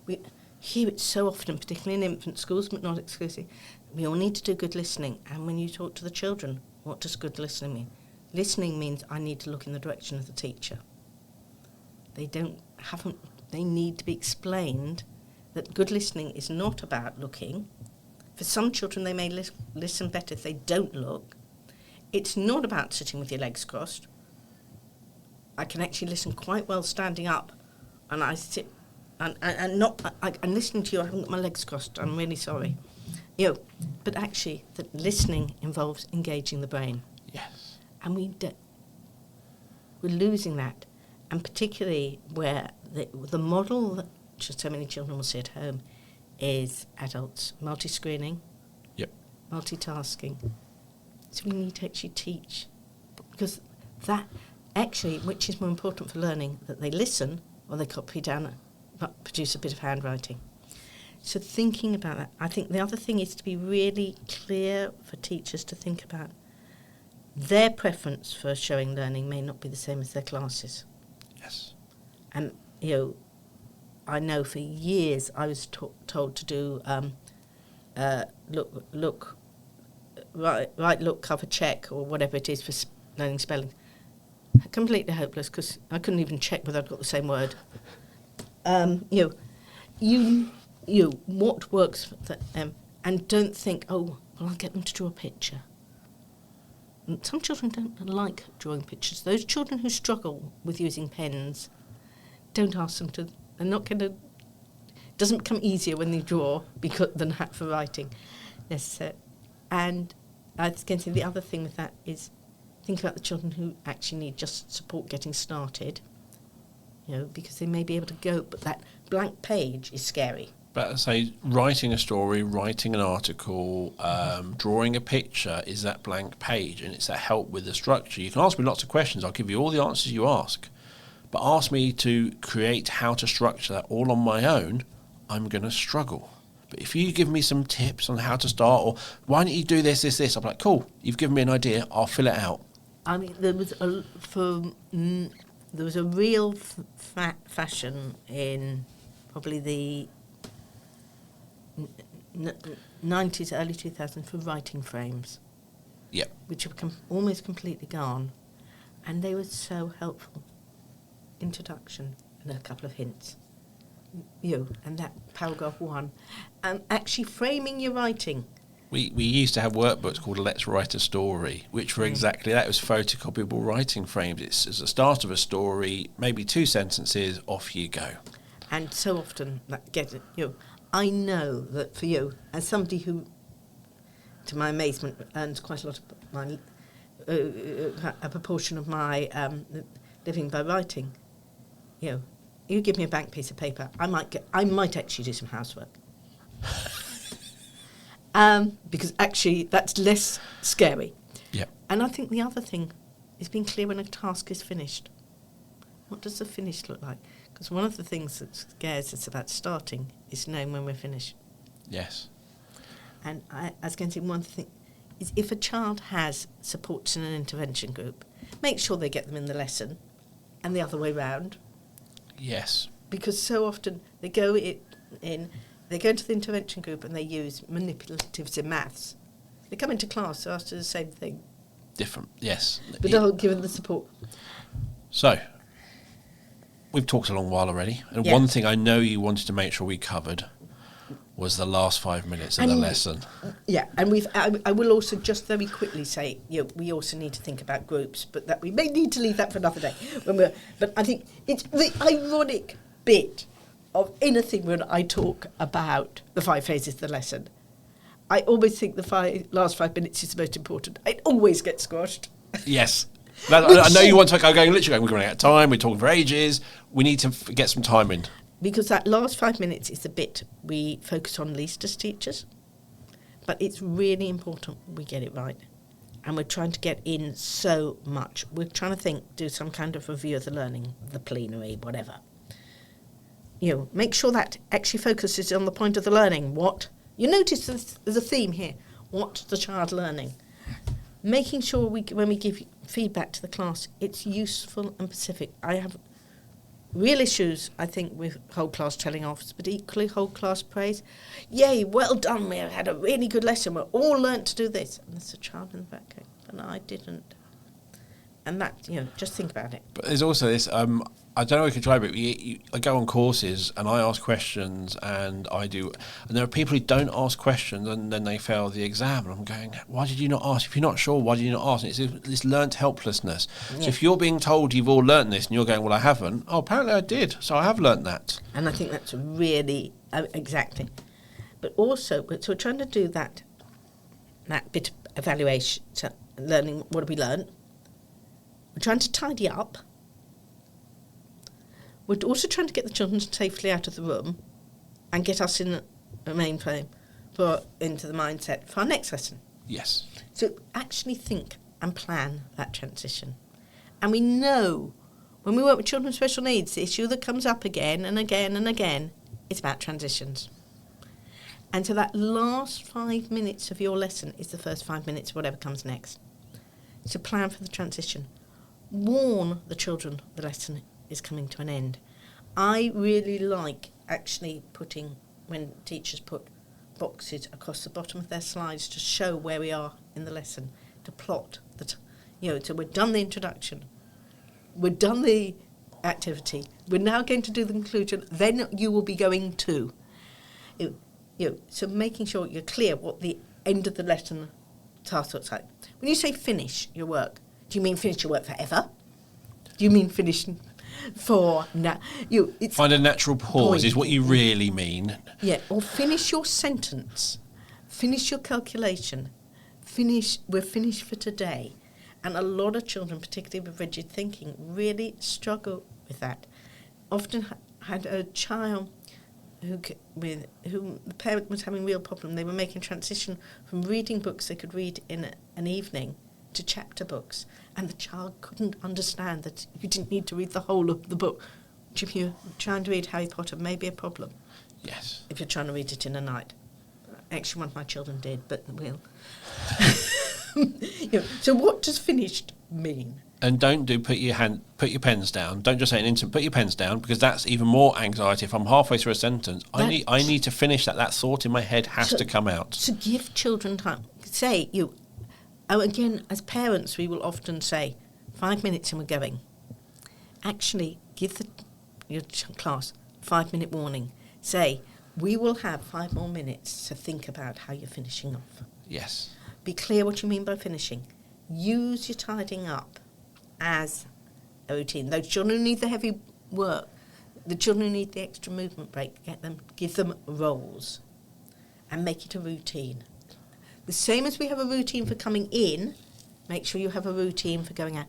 We hear it so often, particularly in infant schools, but not exclusively. We all need to do good listening. And when you talk to the children, what does good listening mean? Listening means I need to look in the direction of the teacher. They need to be explained that good listening is not about looking. For some children, they may listen better if they don't look. It's not about sitting with your legs crossed. I can actually listen quite well standing up, and I sit and I'm listening to you. I haven't got my legs crossed. I'm really sorry. But actually, that listening involves engaging the brain.
Yes.
And we're losing that, and particularly where the model that so many children will see at home is adults multi-screening, multitasking. So we need to actually teach, because that actually, which is more important for learning, that they listen or they copy down, produce a bit of handwriting. So thinking about that, I think the other thing is to be really clear for teachers to think about their preference for showing learning may not be the same as their classes.
Yes.
And, I know for years I was told to do look, cover, check, or whatever it is for learning spelling. Completely hopeless, because I couldn't even check whether I'd got the same word. What works for them, and don't think, I'll get them to draw a picture. And some children don't like drawing pictures. Those children who struggle with using pens, don't ask them to. They're not going to. It doesn't become easier when they draw than for writing. And I was going to say the other thing with that is think about the children who actually need just support getting started. Because they may be able to go, but that blank page is scary.
But say writing a story, writing an article, drawing a picture is that blank page, and it's that help with the structure. You can ask me lots of questions. I'll give you all the answers you ask. But ask me to create how to structure that all on my own, I'm going to struggle. But if you give me some tips on how to start, or why don't you do this, I'm like, cool, you've given me an idea, I'll fill it out.
I mean, there was a real fashion in probably the 90s, early 2000s for writing frames.
Yep.
Which have become almost completely gone. And they were so helpful. Introduction and a couple of hints. And that paragraph 1. Actually framing your writing.
We used to have workbooks called Let's Write a Story, which were exactly that. It was photocopyable writing frames. It's the start of a story, maybe 2 sentences, off you go.
And so often that I know that for you, as somebody who, to my amazement, earns quite a lot of my a proportion of my living by writing, you give me a blank piece of paper, I might actually do some housework. Because actually that's less scary.
Yeah.
And I think the other thing is being clear when a task is finished. What does the finish look like? Because one of the things that scares us about starting is knowing when we're finished.
Yes.
And I was going to say one thing is if a child has supports in an intervention group, make sure they get them in the lesson and the other way round.
Yes.
Because so often they go into the intervention group and they use manipulatives in maths. They come into class, they're asked to do the same thing.
Different, yes.
But they're not given the support.
So, we've talked a long while already, and
Yeah.
one thing I know you wanted to make sure we covered was the last 5 minutes of the lesson.
Yeah, and I will also just very quickly say, we also need to think about groups, but that we may need to leave that for another day. But I think it's the ironic bit of anything when I talk about the 5 phases of the lesson. I always think the last 5 minutes is the most important. It always gets squashed.
Yes. I know you want to go literally, we're running out of time, we're talking for ages, we need to get some time in.
Because that last 5 minutes is the bit we focus on least as teachers. But it's really important we get it right. And we're trying to get in so much. We're trying to do some kind of review of the learning, the plenary, whatever. Make sure that actually focuses on the point of the learning. What? You notice there's a theme here. What's the child learning? Making sure when we give feedback to the class, it's useful and specific. I have real issues, I think, with whole class telling off, but equally whole class praise. Yay, well done, we had a really good lesson, we all learnt to do this. And there's a child in the back going, but no, I didn't. And that, just think about it.
But there's also this, I don't know if you can try, but I go on courses and I ask questions and there are people who don't ask questions and then they fail the exam. And I'm going, why did you not ask? If you're not sure, why did you not ask? And it's this learnt helplessness. Yeah. So if you're being told you've all learnt this and you're going, well, I haven't. Oh, apparently I did. So I have learnt that.
And I think that's really, exactly. But also, so we're trying to do that bit of evaluation, so learning, what have we learnt? We're trying to tidy up. We're also trying to get the children safely out of the room and get us in a mainframe into the mindset for our next lesson.
Yes.
So actually think and plan that transition. And we know when we work with children with special needs, the issue that comes up again and again and again is about transitions. And so that last 5 minutes of your lesson is the first 5 minutes of whatever comes next. So plan for the transition. Warn the children the lesson is coming to an end. I really like actually when teachers put boxes across the bottom of their slides to show where we are in the lesson, to plot so we've done the introduction, we've done the activity, we're now going to do the conclusion, then you will be going to. So making sure you're clear what the end of the lesson task looks like. When you say finish your work, do you mean finish your work forever? Do you mean finish for now?
Find a natural pause is what you really mean.
Yeah, or finish your sentence. Finish your calculation. We're finished for today. And a lot of children, particularly with rigid thinking, really struggle with that. Often had a child who the parent was having real problem. They were making transition from reading books they could read in an evening to chapter books, and the child couldn't understand that you didn't need to read the whole of the book. If you're trying to read Harry Potter, maybe a problem.
Yes.
If you're trying to read it in a night. Actually, one of my children did, but we'll. So what does finished mean?
And don't put your pens down. Don't just say an instant, put your pens down, because that's even more anxiety. If I'm halfway through a sentence, I need to finish that. That thought in my head has to come out. To
give children time. Say, again, as parents, we will often say, 5 minutes and we're going. Actually, give your class 5 minute warning. Say, we will have 5 more minutes to think about how you're finishing off.
Yes.
Be clear what you mean by finishing. Use your tidying up as a routine. Those children who need the heavy work, The children who need the extra movement break, give them roles and make it a routine. The same as we have a routine for coming in, make sure you have a routine for going out.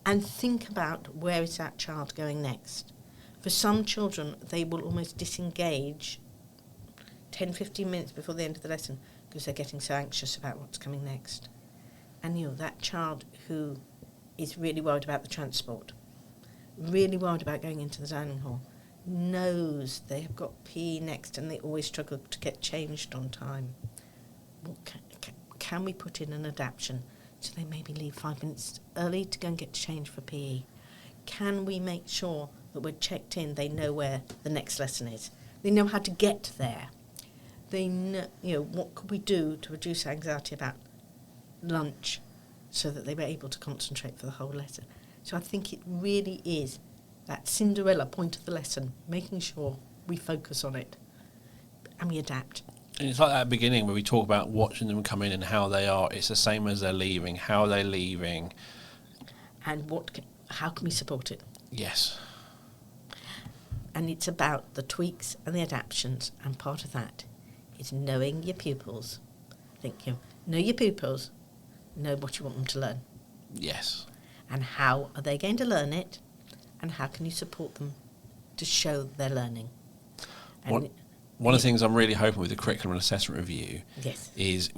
And think about, where is that child going next? For some children, they will almost disengage 10, 15 minutes before the end of the lesson because they're getting so anxious about what's coming next. And that child who is really worried about the transport, really worried about going into the dining hall, knows they have got PE next and they always struggle to get changed on time. Can we put in an adaptation so they maybe leave 5 minutes early to go and get changed for PE? Can we make sure that we're checked in, they know where the next lesson is? They know how to get there. They know, what could we do to reduce anxiety about lunch so that they were able to concentrate for the whole lesson? So I think it really is that Cinderella point of the lesson, making sure we focus on it and we adapt.
And it's like that beginning where we talk about watching them come in and how they are. It's the same as they're leaving. How are they leaving?
And how can we support it?
Yes.
And it's about the tweaks and the adaptations, and part of that is knowing your pupils. Know your pupils, know what you want them to learn.
Yes.
And how are they going to learn it, and how can you support them to show their learning? And
one of the things I'm really hoping with the curriculum and assessment review
yes.
is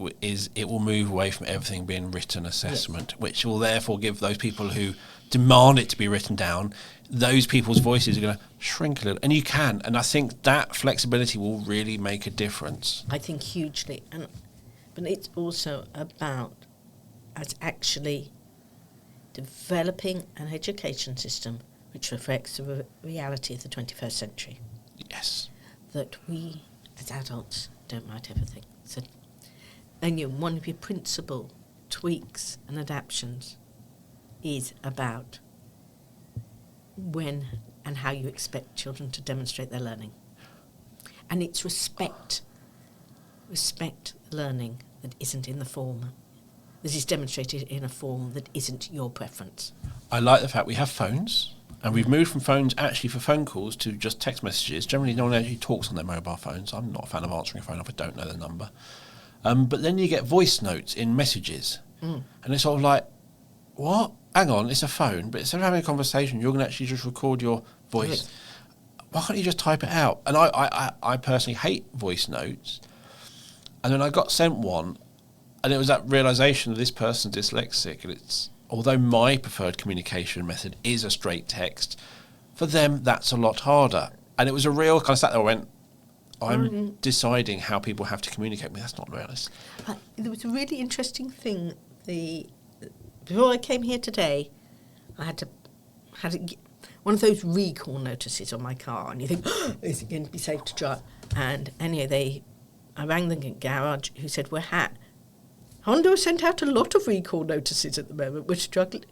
it will move away from everything being written assessment, yes, which will therefore give those people who demand it to be written down, those people's voices are going to shrink a little. And you can. And I think that flexibility will really make a difference.
I think hugely. But it's also about us actually developing an education system which reflects the reality of the 21st century.
Yes.
That we, as adults, don't write everything. So, and one of your principal tweaks and adaptations is about when and how you expect children to demonstrate their learning. And it's respect learning that isn't in the form, that is demonstrated in a form that isn't your preference.
I like the fact we have phones, and we've moved from phones actually for phone calls to just text messages. Generally, no one actually talks on their mobile phones. I'm not a fan of answering a phone if I don't know the number. But then you get voice notes in messages, and it's sort of like, what? Hang on, it's a phone, but instead of having a conversation, you're going to actually just record your voice. Why can't you just type it out? And I personally hate voice notes. And then I got sent one, and it was that realisation that this person's dyslexic, and it's, although my preferred communication method is a straight text, for them that's a lot harder. And it was a real kind of sat there and went, I'm deciding how people have to communicate with me. That's not realistic.
There was a really interesting thing. Before I came here today, I had one of those recall notices on my car, and you think, is it going to be safe to drive? And anyway, I rang the garage, who said, Honda has sent out a lot of recall notices at the moment. We're struggling,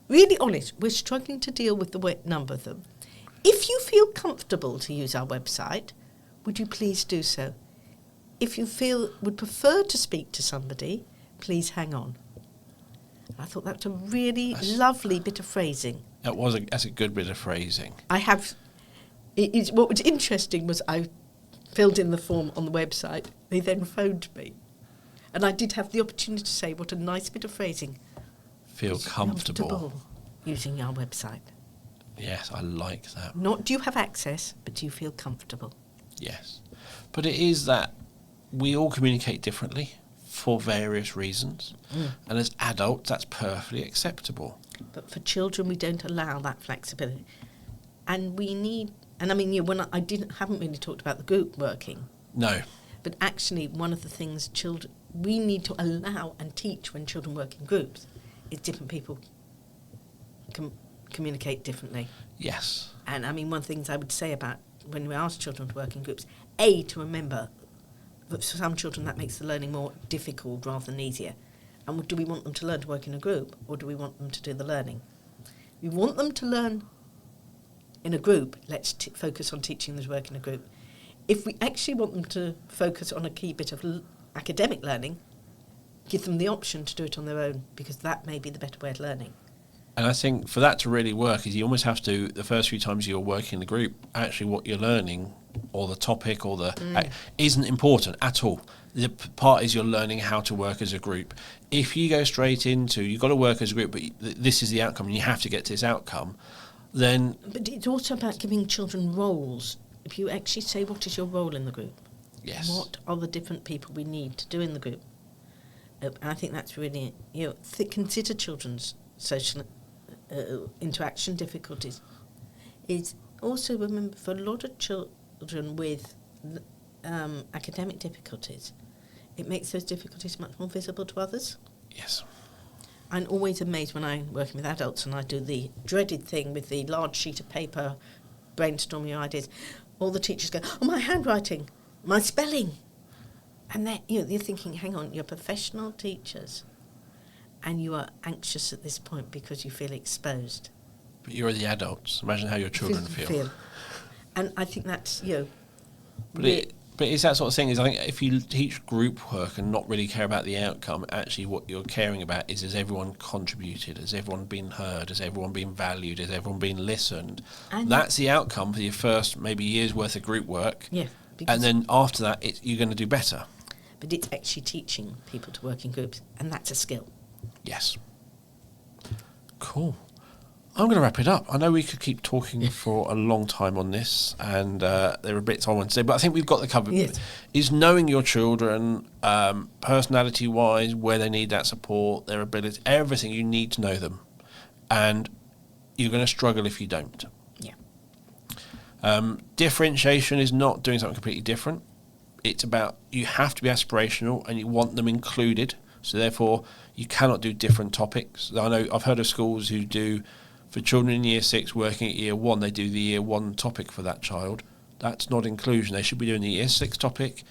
really honest, we're struggling to deal with the number of them. If you feel comfortable to use our website, would you please do so? If you would prefer to speak to somebody, please hang on. I thought that was a really lovely bit of phrasing.
That's a good bit of phrasing.
What was interesting was I filled in the form on the website. They then phoned me. And I did have the opportunity to say what a nice bit of phrasing.
Feel comfortable
using our website.
Yes, I like that.
Not do you have access, but do you feel comfortable?
Yes. But it is that we all communicate differently for various reasons. And as adults, that's perfectly acceptable.
But for children, we don't allow that flexibility. And we need, and I mean, haven't really talked about the group working.
No.
But actually, one of the things we need to allow and teach when children work in groups is different people can communicate differently.
Yes.
And I mean, one of the things I would say about when we ask children to work in groups, to remember that for some children that makes the learning more difficult rather than easier. And do we want them to learn to work in a group, or do we want them to do the learning? We want them to learn in a group. Let's focus on teaching them to work in a group. If we actually want them to focus on a key bit of academic learning, give them the option to do it on their own, because that may be the better way of learning.
And I think for that to really work is you almost have to, the first few times you're working in the group, actually what you're learning or the topic or isn't important at all. The part is you're learning how to work as a group. If you go straight into, you've got to work as a group, but this is the outcome and you have to get to this outcome, then...
But it's also about giving children roles. If you actually say, what is your role in the group?
Yes.
What are the different people we need to do in the group? And I think that's really, consider children's social interaction difficulties. Is also, remember, for a lot of children with academic difficulties, it makes those difficulties much more visible to others.
Yes.
I'm always amazed when I'm working with adults and I do the dreaded thing with the large sheet of paper, brainstorming your ideas. All the teachers go, oh, my handwriting, my spelling. And they're thinking, hang on, you're professional teachers and you are anxious at this point because you feel exposed.
But you're the adults. Imagine how your children feel.
And I think that's,
But it's that sort of thing. Is I think if you teach group work and not really care about the outcome, actually what you're caring about is, has everyone contributed? Has everyone been heard? Has everyone been valued? Has everyone been listened? And that's the outcome for your first maybe year's worth of group work.
Yeah.
And then after that, you're going to do better.
But it's actually teaching people to work in groups, and that's a skill.
Yes. Cool. I'm going to wrap it up. I know we could keep talking for a long time on this, and there are bits I want to say, but I think we've got the cover.
Yes.
Is knowing your children, personality-wise, where they need that support, their ability, everything. You need to know them, and you're going to struggle if you don't.
Yeah.
Differentiation is not doing something completely different. It's about, you have to be aspirational, and you want them included. So therefore, you cannot do different topics. I know I've heard of schools who do, for children in year 6 working at year 1, they do the year 1 topic for that child. That's not inclusion. They should be doing the year 6 topic.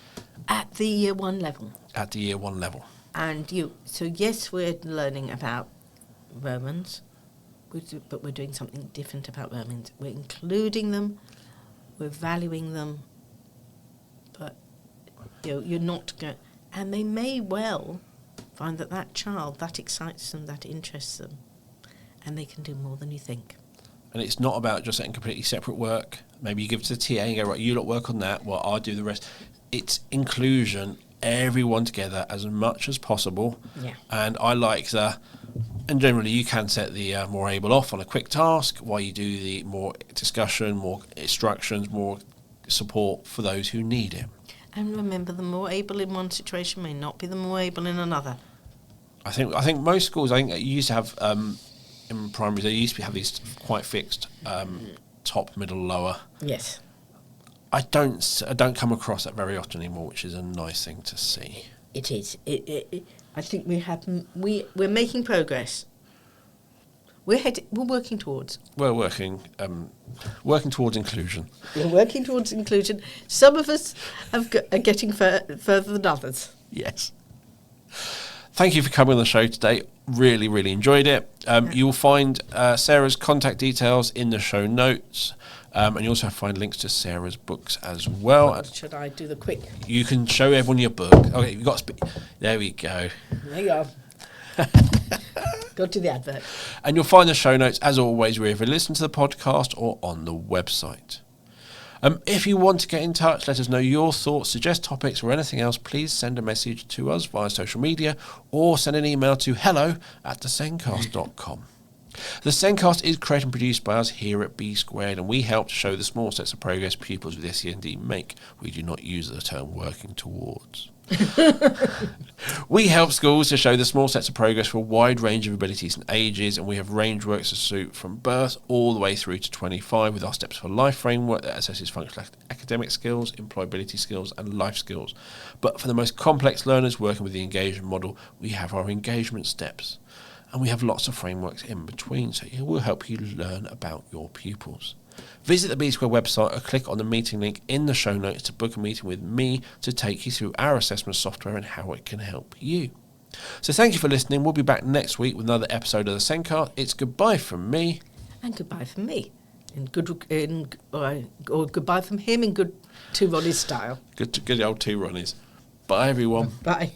At the year 1 level.
At the year 1 level.
And so yes, we're learning about Romans, but we're doing something different about Romans. We're including them, we're valuing them, but you're not going, and they may well find that child, that excites them, that interests them, and they can do more than you think.
And it's not about just setting completely separate work. Maybe you give it to the TA and go, right, you lot work on that, well, I'll do the rest. It's inclusion, everyone together as much as possible.
Yeah.
And I like and generally you can set the more able off on a quick task while you do the more discussion, more instructions, more support for those who need it.
And remember, the more able in one situation may not be the more able in another.
I think most schools, you used to have, in primaries, they used to have these quite fixed top, middle, lower.
Yes.
I don't come across that very often anymore, which is a nice thing to see.
It is. I think we're making progress. We're working towards.
We're working towards inclusion.
We're working towards inclusion. Some of us are getting further than others.
Yes. Thank you for coming on the show today. Really, really enjoyed it. You will find Sarah's contact details in the show notes. And you also find links to Sarah's books as well.
Should I do the quick?
You can show everyone your book. Okay, you've got to there we go.
There you go. Go to the advert.
And you'll find the show notes, as always, wherever you listen to the podcast or on the website. If you want to get in touch, let us know your thoughts, suggest topics or anything else, please send a message to us via social media or send an email to hello@theSENDcast.com. The SENDcast is created and produced by us here at B Squared, and we help to show the small steps of progress pupils with SEND make. We do not use the term working towards. We help schools to show the small steps of progress for a wide range of abilities and ages, and we have range works to suit from birth all the way through to 25 with our Steps for Life framework that assesses functional academic skills, employability skills and life skills. But for the most complex learners working with the engagement model, we have our engagement steps. And we have lots of frameworks in between, so it will help you learn about your pupils. Visit the B Square website or click on the meeting link in the show notes to book a meeting with me to take you through our assessment software and how it can help you. So thank you for listening. We'll be back next week with another episode of the SENDcast. It's goodbye from me.
And goodbye from me. Or goodbye from him in good Two Ronnies style.
Good old Two Ronnies. Bye, everyone.
Bye.